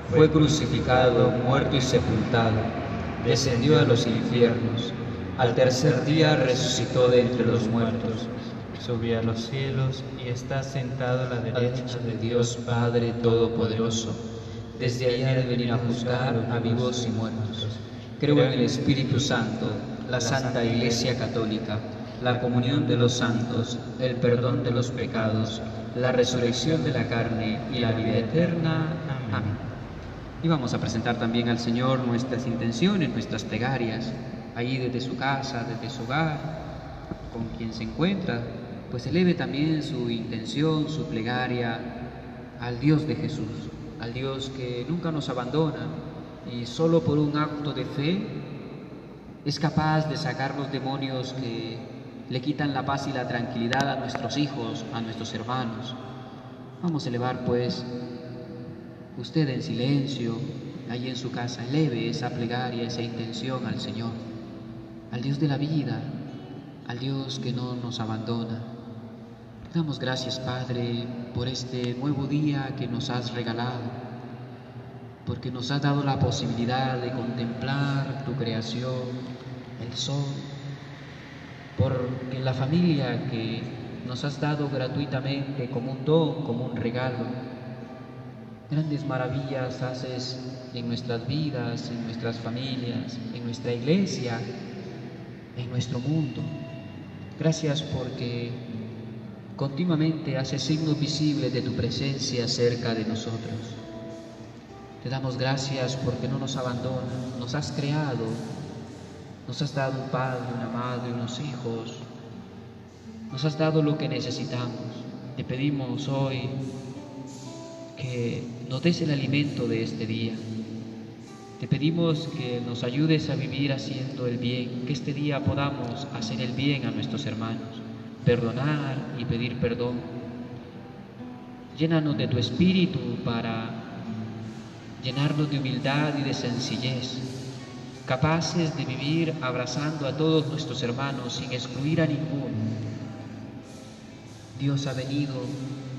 fue crucificado, muerto y sepultado, descendió a los infiernos, al tercer día resucitó de entre los muertos, subió a los cielos y está sentado a la derecha de Dios Padre Todopoderoso. Desde allá de venir a juzgar a vivos y muertos. Creo en el Espíritu Santo, la Santa Iglesia Católica, la comunión de los santos, el perdón de los pecados, la resurrección de la carne y la vida eterna. Amén. Y vamos a presentar también al Señor nuestras intenciones, nuestras plegarias, ahí desde su casa, desde su hogar, con quien se encuentra, pues eleve también su intención, su plegaria al Dios de Jesús, al Dios que nunca nos abandona y solo por un acto de fe es capaz de sacar los demonios que le quitan la paz y la tranquilidad a nuestros hijos, a nuestros hermanos. Vamos a elevar pues, usted en silencio, allí en su casa, eleve esa plegaria, esa intención al Señor, al Dios de la vida, al Dios que no nos abandona. Te damos gracias, Padre, por este nuevo día que nos has regalado, porque nos has dado la posibilidad de contemplar tu creación, el sol, porque la familia que nos has dado gratuitamente como un don, como un regalo. Grandes maravillas haces en nuestras vidas, en nuestras familias, en nuestra iglesia, en nuestro mundo. Gracias porque continuamente haces signos visibles de tu presencia cerca de nosotros. Te damos gracias porque no nos abandonas, nos has creado, nos has dado un padre, una madre, unos hijos, nos has dado lo que necesitamos. Te pedimos hoy que nos des el alimento de este día. Te pedimos que nos ayudes a vivir haciendo el bien, que este día podamos hacer el bien a nuestros hermanos, perdonar y pedir perdón. Llénanos de tu espíritu para llenarnos de humildad y de sencillez, capaces de vivir abrazando a todos nuestros hermanos sin excluir a ninguno. Dios ha venido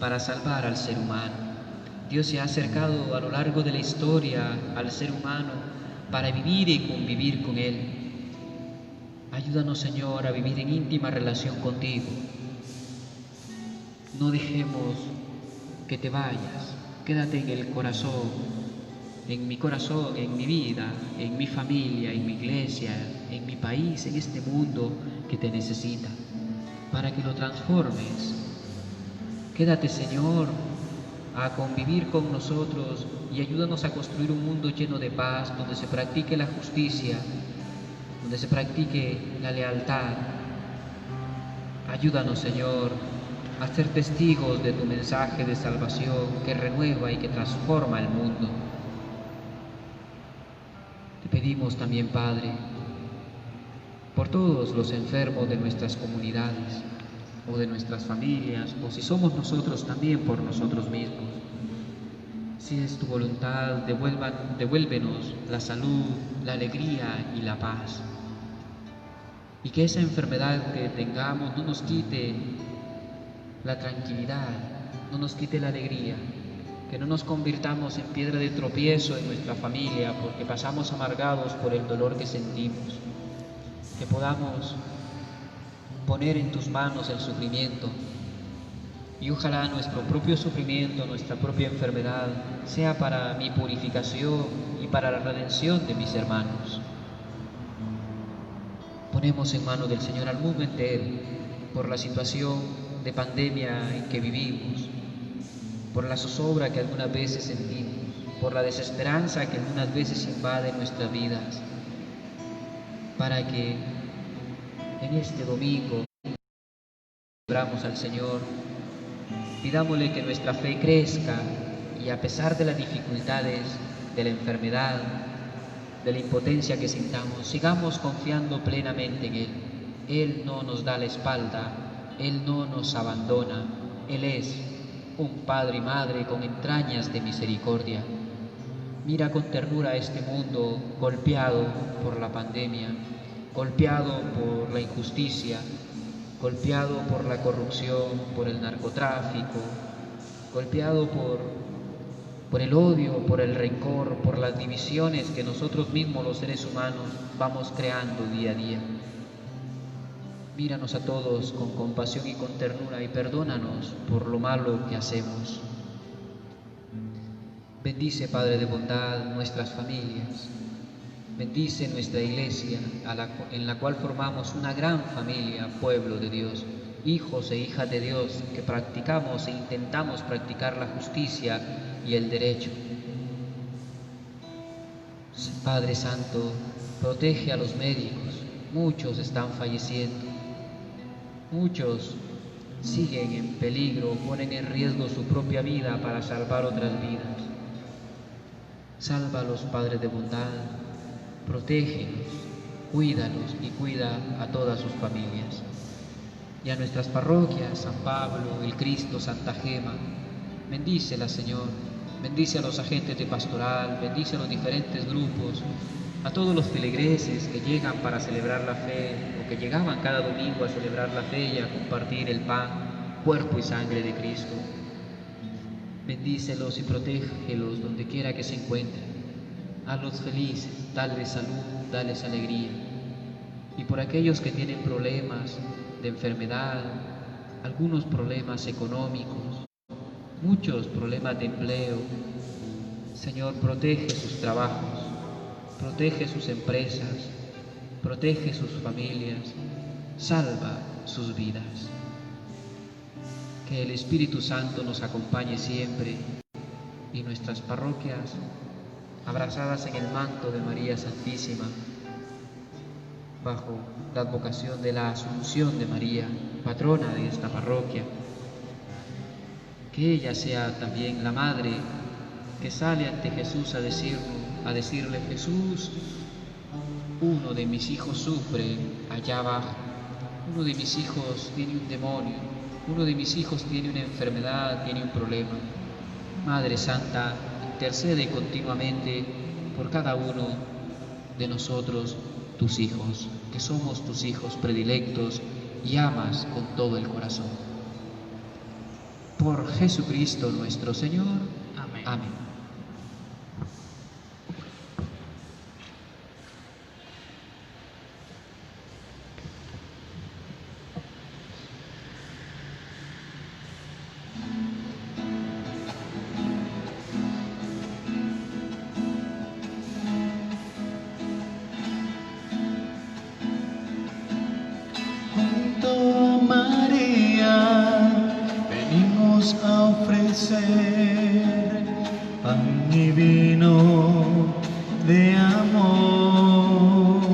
para salvar al ser humano. Dios se ha acercado a lo largo de la historia al ser humano para vivir y convivir con Él. Ayúdanos, Señor, a vivir en íntima relación contigo. No dejemos que te vayas. Quédate en el corazón, en mi vida, en mi familia, en mi iglesia, en mi país, en este mundo que te necesita, para que lo transformes. Quédate, Señor, a convivir con nosotros y ayúdanos a construir un mundo lleno de paz, donde se practique la justicia, donde se practique la lealtad. Ayúdanos, Señor, a ser testigos de tu mensaje de salvación que renueva y que transforma el mundo. Te pedimos también, Padre, por todos los enfermos de nuestras comunidades o de nuestras familias, o si somos nosotros también por nosotros mismos. Si es tu voluntad, devuélvenos la salud, la alegría y la paz. Y que esa enfermedad que tengamos no nos quite la tranquilidad, no nos quite la alegría, que no nos convirtamos en piedra de tropiezo en nuestra familia porque pasamos amargados por el dolor que sentimos. Que podamos poner en tus manos el sufrimiento y ojalá nuestro propio sufrimiento, nuestra propia enfermedad sea para mi purificación y para la redención de mis hermanos. Ponemos en manos del Señor al mundo entero por la situación de pandemia en que vivimos, por la zozobra que algunas veces sentimos, por la desesperanza que algunas veces invade nuestras vidas, para que en este domingo celebramos al Señor, pidámosle que nuestra fe crezca y a pesar de las dificultades, de la enfermedad, de la impotencia que sintamos, sigamos confiando plenamente en Él. Él no nos da la espalda, Él no nos abandona, Él es un Padre y Madre con entrañas de misericordia. Mira con ternura a este mundo golpeado por la pandemia, golpeado por la injusticia, golpeado por la corrupción, por el narcotráfico, golpeado por el odio, por el rencor, por las divisiones que nosotros mismos los seres humanos vamos creando día a día. Míranos a todos con compasión y con ternura y perdónanos por lo malo que hacemos. Bendice, Padre de bondad, nuestras familias. Bendice nuestra iglesia, en la cual formamos una gran familia, pueblo de Dios, hijos e hijas de Dios, que practicamos e intentamos practicar la justicia y el derecho. Padre Santo, protege a los médicos. Muchos están falleciendo. Muchos siguen en peligro, ponen en riesgo su propia vida para salvar otras vidas. Sálvalos, Padre de bondad, protégelos, cuídalos y cuida a todas sus familias. Y a nuestras parroquias, San Pablo, el Cristo, Santa Gema, bendícelas, Señor, bendice a los agentes de pastoral, bendice a los diferentes grupos, a todos los feligreses que llegan para celebrar la fe, o que llegaban cada domingo a celebrar la fe y a compartir el pan, cuerpo y sangre de Cristo. Bendícelos y protégelos donde quiera que se encuentren. Hazlos felices, dales salud, dales alegría. Y por aquellos que tienen problemas de enfermedad, algunos problemas económicos, muchos problemas de empleo, Señor, protege sus trabajos, protege sus empresas, protege sus familias, salva sus vidas. Que el Espíritu Santo nos acompañe siempre y nuestras parroquias, abrazadas en el manto de María Santísima, bajo la advocación de la Asunción de María, patrona de esta parroquia, que ella sea también la madre que sale ante Jesús a decirle: Jesús, uno de mis hijos sufre allá abajo, uno de mis hijos tiene un demonio, uno de mis hijos tiene una enfermedad, tiene un problema. Madre Santa, intercede continuamente por cada uno de nosotros, tus hijos, que somos tus hijos predilectos y amas con todo el corazón. Por Jesucristo nuestro Señor. Amén. Amén. A ofrecer pan y vino de amor.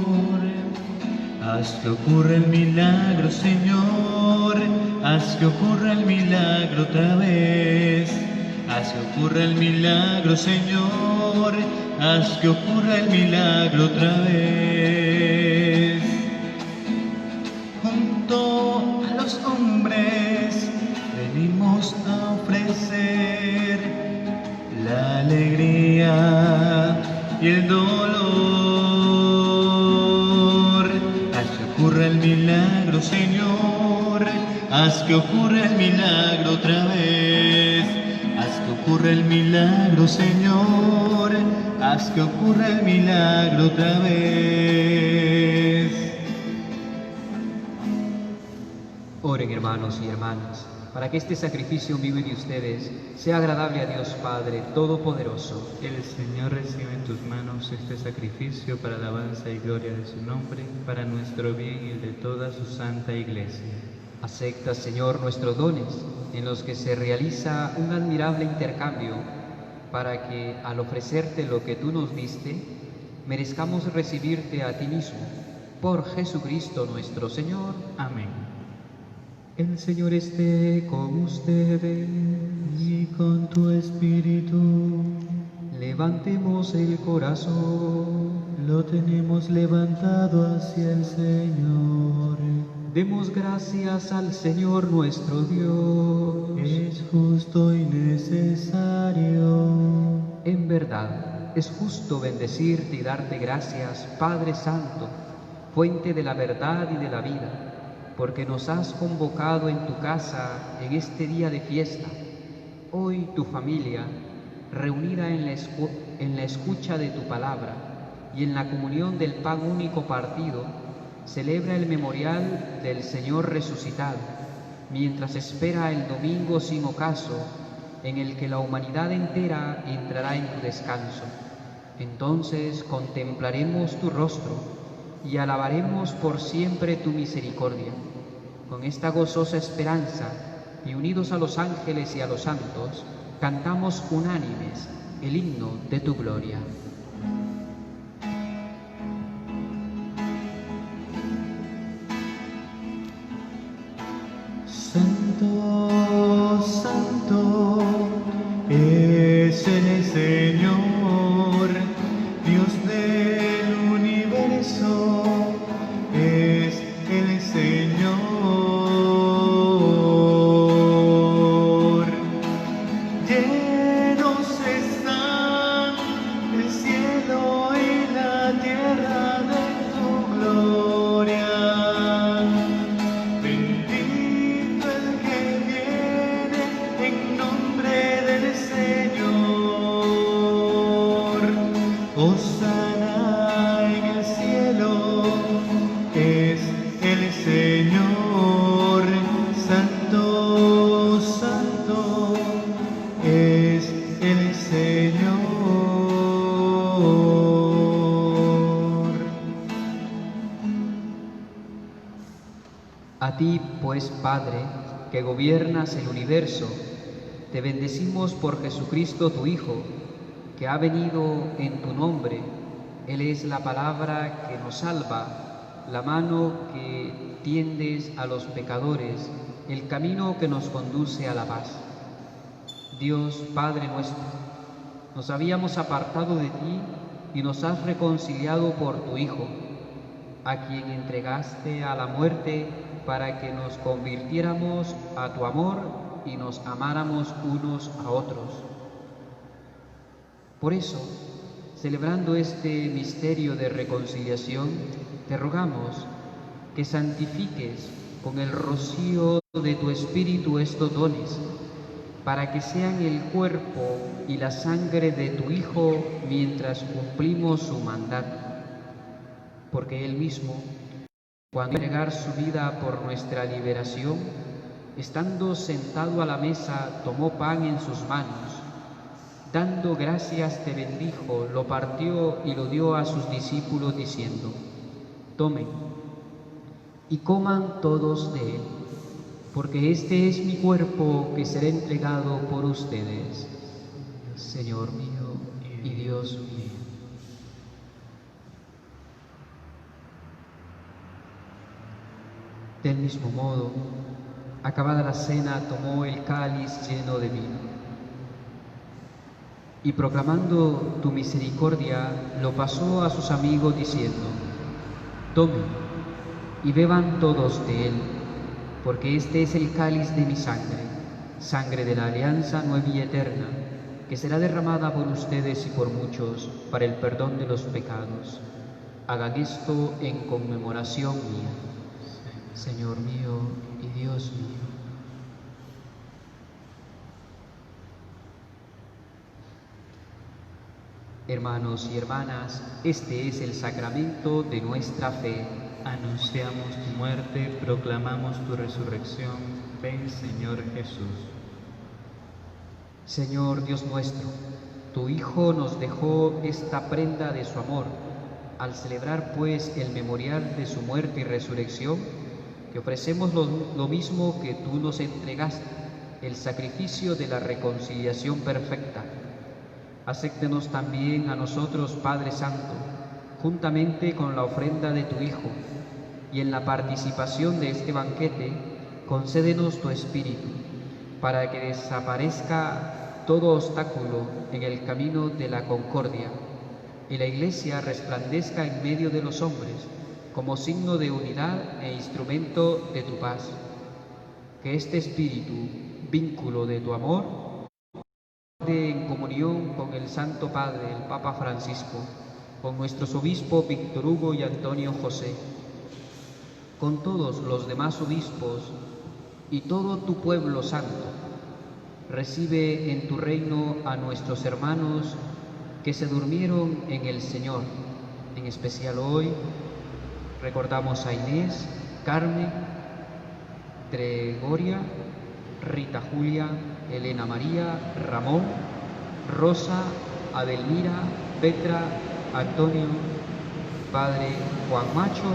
Haz que ocurra el milagro, Señor, haz que ocurra el milagro otra vez. Haz que ocurra el milagro, Señor, haz que ocurra el milagro otra vez. Junto a los hombres venimos a ofrecer la alegría y el dolor. Haz que ocurra el milagro, Señor, haz que ocurra el milagro otra vez. Haz que ocurra el milagro, Señor, haz que ocurra el milagro otra vez. Oren, hermanos y hermanas, para que este sacrificio vivo de ustedes sea agradable a Dios Padre Todopoderoso. El Señor recibe en tus manos este sacrificio para alabanza y gloria de su nombre, para nuestro bien y el de toda su santa Iglesia. Acepta, Señor, nuestros dones, en los que se realiza un admirable intercambio, para que, al ofrecerte lo que tú nos diste, merezcamos recibirte a ti mismo, por Jesucristo nuestro Señor. Amén. El Señor esté con ustedes. Y con tu espíritu Levantemos el corazón. lo tenemos levantado hacia el Señor. Demos gracias al Señor nuestro Dios. Es justo y necesario. En verdad, es justo bendecirte y darte gracias, Padre Santo, fuente de la verdad y de la vida, porque nos has convocado en tu casa en este día de fiesta. Hoy tu familia, reunida en la escucha de tu palabra y en la comunión del pan único partido, celebra el memorial del Señor resucitado, mientras espera el domingo sin ocaso, en el que la humanidad entera entrará en tu descanso. Entonces contemplaremos tu rostro y alabaremos por siempre tu misericordia. Con esta gozosa esperanza, y unidos a los ángeles y a los santos, cantamos unánimes el himno de tu gloria. Santo, santo es el Señor, Dios del universo, es el Señor. Llenos están el cielo y la tierra de tu gloria. Bendito el que viene en nombre del Señor. Hosana en el cielo, es el Señor. Santo, santo es el Señor. A ti, pues, Padre, que gobiernas el universo, te bendecimos por Jesucristo tu Hijo, que ha venido en tu nombre. Él es la palabra que nos salva, la mano que tiendes a los pecadores, el camino que nos conduce a la paz. Dios, Padre nuestro, nos habíamos apartado de ti y nos has reconciliado por tu Hijo, a quien entregaste a la muerte para que nos convirtiéramos a tu amor y nos amáramos unos a otros. Por eso, celebrando este misterio de reconciliación, te rogamos que santifiques con el rocío de tu Espíritu estos dones, para que sean el cuerpo y la sangre de tu Hijo mientras cumplimos su mandato. Porque Él mismo, cuando entregar su vida por nuestra liberación, estando sentado a la mesa, tomó pan en sus manos, dando gracias te bendijo, lo partió y lo dio a sus discípulos diciendo: tomen y coman todos de él, porque este es mi cuerpo que será entregado por ustedes. Señor mío y Dios mío. Del mismo modo, acabada la cena, tomó el cáliz lleno de vino y, proclamando tu misericordia, lo pasó a sus amigos diciendo: tomen y beban todos de él, porque este es el cáliz de mi sangre, sangre de la alianza nueva y eterna, que será derramada por ustedes y por muchos para el perdón de los pecados. Hagan esto en conmemoración mía. Señor mío y Dios mío. Hermanos y hermanas, este es el sacramento de nuestra fe. Anunciamos tu muerte, proclamamos tu resurrección. Ven, Señor Jesús. Señor Dios nuestro, tu Hijo nos dejó esta prenda de su amor. Al celebrar, pues, el memorial de su muerte y resurrección, Te ofrecemos lo mismo que tú nos entregaste, el sacrificio de la reconciliación perfecta. Acéptenos también a nosotros, Padre Santo, juntamente con la ofrenda de tu Hijo, y en la participación de este banquete, concédenos tu Espíritu, para que desaparezca todo obstáculo en el camino de la concordia, y la Iglesia resplandezca en medio de los hombres, como signo de unidad e instrumento de tu paz. Que este Espíritu, vínculo de tu amor, en comunión con el Santo Padre, el Papa Francisco, con nuestros obispos Víctor Hugo y Antonio José, con todos los demás obispos y todo tu pueblo santo. Recibe en tu reino a nuestros hermanos que se durmieron en el Señor. En especial hoy recordamos a Inés, Carmen, Gregoria, Rita Julia, Elena María, Ramón, Rosa, Adelmira, Petra, Antonio, Padre Juan Macho,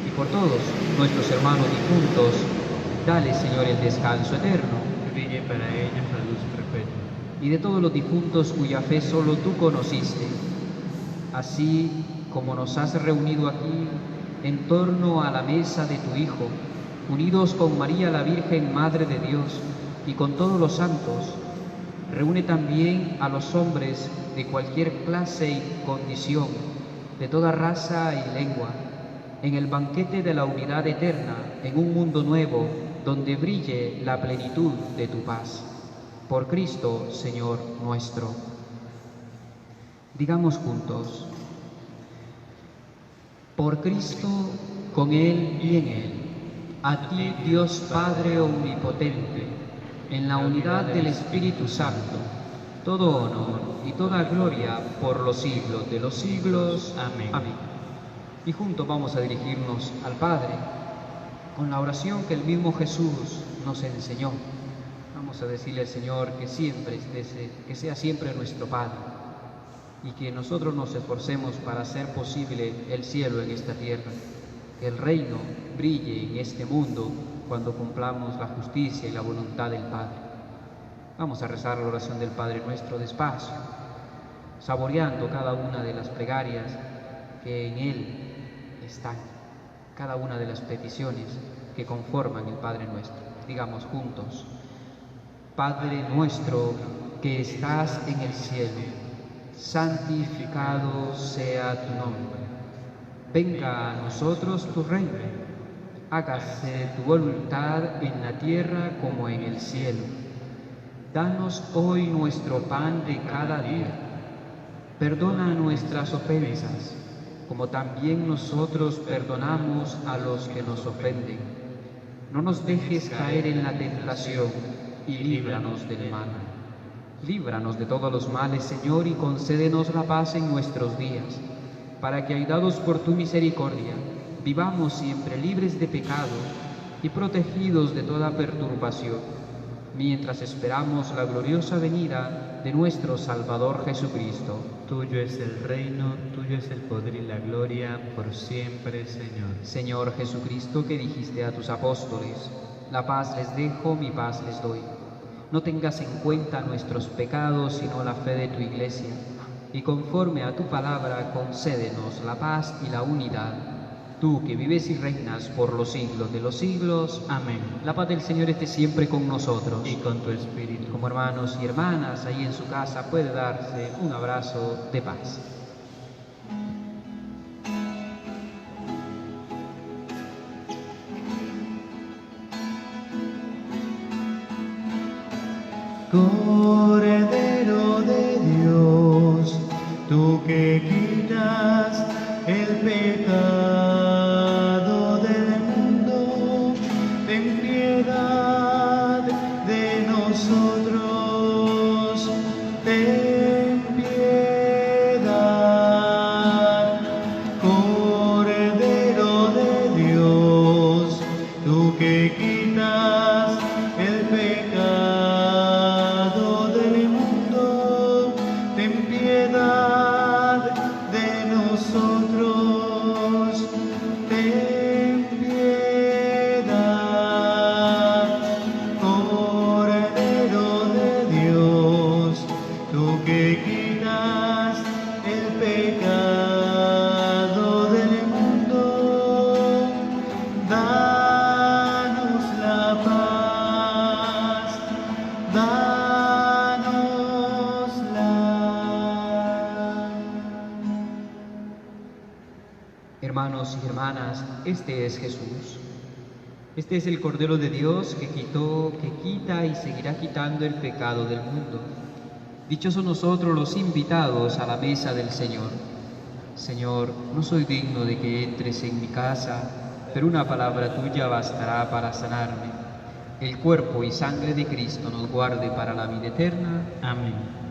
y por todos nuestros hermanos difuntos, dale, Señor, el descanso eterno. Brille para ellos la luz perpetua. Y de todos los difuntos cuya fe solo tú conociste, así como nos has reunido aquí en torno a la mesa de tu Hijo, unidos con María la Virgen, Madre de Dios, y con todos los santos, reúne también a los hombres de cualquier clase y condición, de toda raza y lengua, en el banquete de la unidad eterna, en un mundo nuevo, donde brille la plenitud de tu paz. Por Cristo, Señor nuestro. Digamos juntos: por Cristo, con Él y en Él, a ti, Dios Padre omnipotente, en la unidad del Espíritu Santo, todo honor y toda gloria por los siglos de los siglos. Amén. Amén. Y juntos vamos a dirigirnos al Padre con la oración que el mismo Jesús nos enseñó. Vamos a decirle al Señor que siempre que sea siempre nuestro Padre, y que nosotros nos esforcemos para hacer posible el cielo en esta tierra, que el reino brille en este mundo cuando cumplamos la justicia y la voluntad del Padre. Vamos a rezar la oración del Padre Nuestro despacio, saboreando cada una de las plegarias que en Él están, cada una de las peticiones que conforman el Padre Nuestro. Digamos juntos: Padre nuestro que estás en el cielo, santificado sea tu nombre. Venga a nosotros tu reino. Hágase tu voluntad en la tierra como en el cielo. Danos hoy nuestro pan de cada día. Perdona nuestras ofensas, como también nosotros perdonamos a los que nos ofenden. No nos dejes caer en la tentación y líbranos del mal. Líbranos de todos los males, Señor, y concédenos la paz en nuestros días, para que, ayudados por tu misericordia, vivamos siempre libres de pecado y protegidos de toda perturbación, mientras esperamos la gloriosa venida de nuestro Salvador Jesucristo. Tuyo es el reino, tuyo es el poder y la gloria, por siempre, Señor. Señor Jesucristo, que dijiste a tus apóstoles: la paz les dejo, mi paz les doy. No tengas en cuenta nuestros pecados, sino la fe de tu Iglesia, y conforme a tu palabra concédenos la paz y la unidad. Tú que vives y reinas por los siglos de los siglos. Amén. La paz del Señor esté siempre con nosotros. Y con tu espíritu. Como hermanos y hermanas, ahí en su casa puede darse un abrazo de paz. Cordero de Dios, tú que quitas el pecado del mundo, ten piedad de nosotros, ten piedad. Cordero de Dios, tú que quitas el pecado del mundo, ten piedad de nosotros, ten piedad. Hermanos y hermanas, este es Jesús. Este es el Cordero de Dios que quita y seguirá quitando el pecado del mundo. Dichosos nosotros los invitados a la mesa del Señor. Señor, no soy digno de que entres en mi casa, pero una palabra tuya bastará para sanarme. El cuerpo y sangre de Cristo nos guarde para la vida eterna. Amén.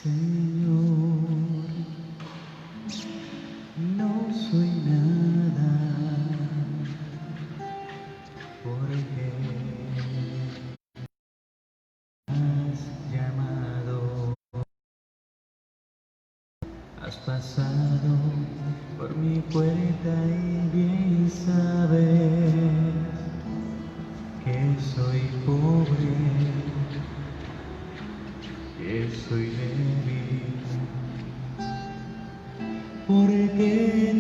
Señor, no soy nada, porque has llamado, has pasado por mi puerta y bien sabes que soy pobre, que soy débil, porque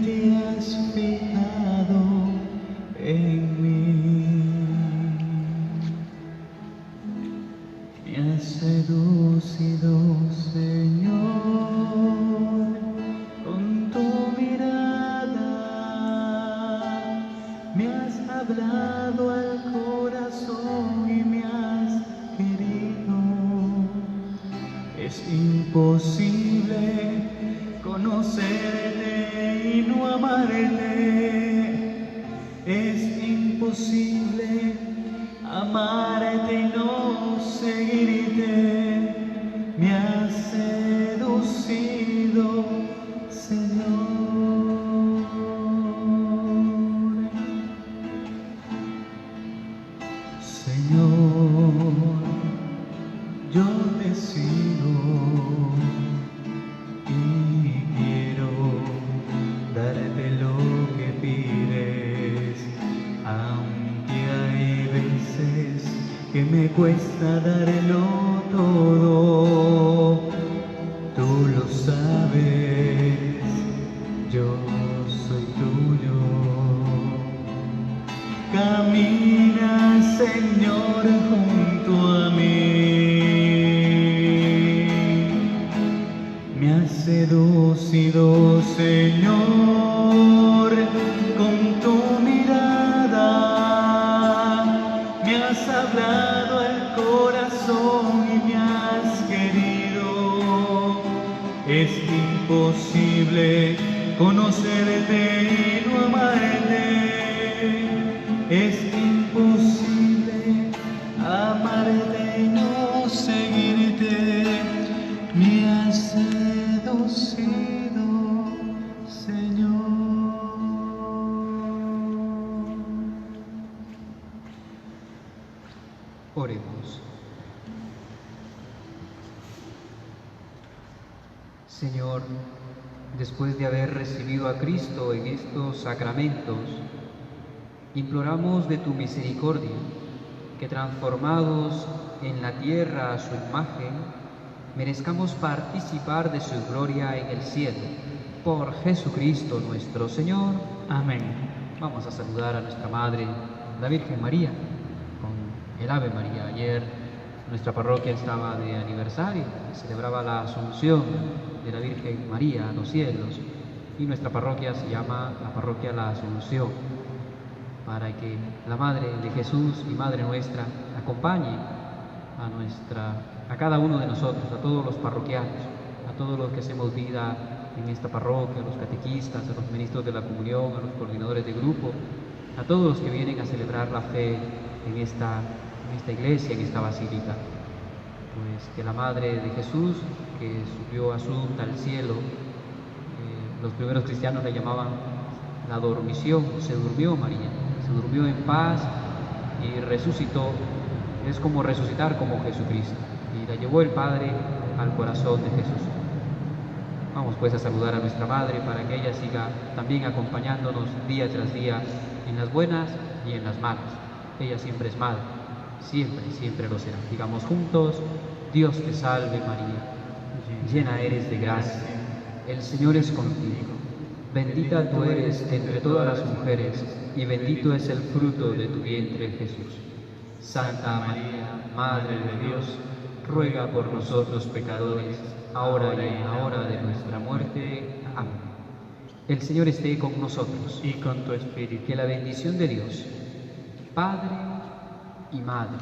te has fijado en mí, me has seducido, Señor, con tu mirada, me has hablado al corazón y me has querido. Es imposible conocerte y no amarte. Es imposible amarte y no seguirte. Me has seducido, Señor. Señor, yo te sigo y quiero darte lo que pides, aunque hay veces que me cuesta darlo todo. Tú lo sabes, yo soy tuyo. Camina, Señor, junto a mí. Me has seducido, Señor, con tu mirada. Me has hablado al corazón y me has querido. Es imposible conocerte y no amarte. Es imposible amarte y no seguirte. Me has seducido, Señor. Oremos. Señor, después de haber recibido a Cristo en estos sacramentos, imploramos de tu misericordia que, transformados en la tierra a su imagen, merezcamos participar de su gloria en el cielo. Por Jesucristo nuestro Señor. Amén. Vamos a saludar a nuestra Madre, la Virgen María, con el Ave María. Ayer nuestra parroquia estaba de aniversario, celebraba la Asunción de la Virgen María a los cielos, y nuestra parroquia se llama la Parroquia La Asunción, para que la Madre de Jesús y Madre nuestra acompañe a cada uno de nosotros, a todos los parroquianos, a todos los que hacemos vida en esta parroquia, a los catequistas, a los ministros de la comunión, a los coordinadores de grupo, a todos los que vienen a celebrar la fe en esta iglesia, en esta basílica. Pues que la Madre de Jesús, que subió asunta al cielo, los primeros cristianos la llamaban la dormición, se durmió María, se durmió en paz y resucitó. Es como resucitar como Jesucristo, y la llevó el Padre al corazón de Jesús. Vamos pues a saludar a nuestra Madre para que ella siga también acompañándonos día tras día en las buenas y en las malas. Ella siempre es Madre, siempre, siempre lo será. Digamos juntos: Dios te salve María, llena eres de gracia, el Señor es contigo. Bendita tú eres entre todas las mujeres, y bendito es el fruto de tu vientre, Jesús. Santa María, Madre de Dios, ruega por nosotros pecadores, ahora y en la hora de nuestra muerte. Amén. El Señor esté con nosotros. Y con tu espíritu. Que la bendición de Dios, Padre y Madre,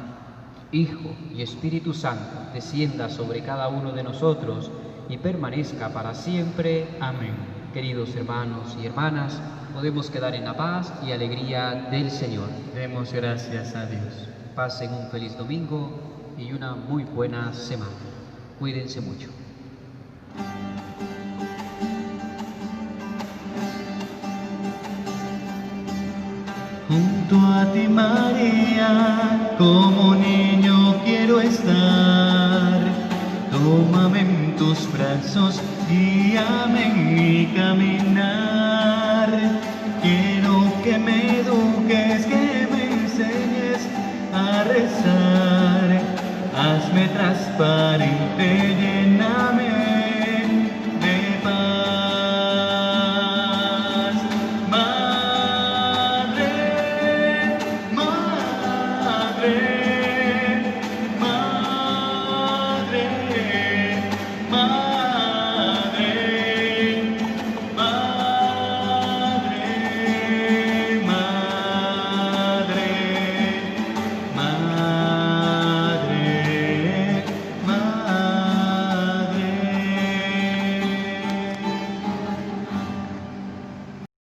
Hijo y Espíritu Santo, descienda sobre cada uno de nosotros y permanezca para siempre. Amén. Queridos hermanos y hermanas, podemos quedar en la paz y alegría del Señor. Demos gracias a Dios. Pasen un feliz domingo y una muy buena semana. Cuídense mucho. Junto a ti, María, como niño quiero estar. Tómame en tus brazos, guíame en mi caminar. Quiero que me eduques, que me enseñes a rezar. Hazme transparente, lléname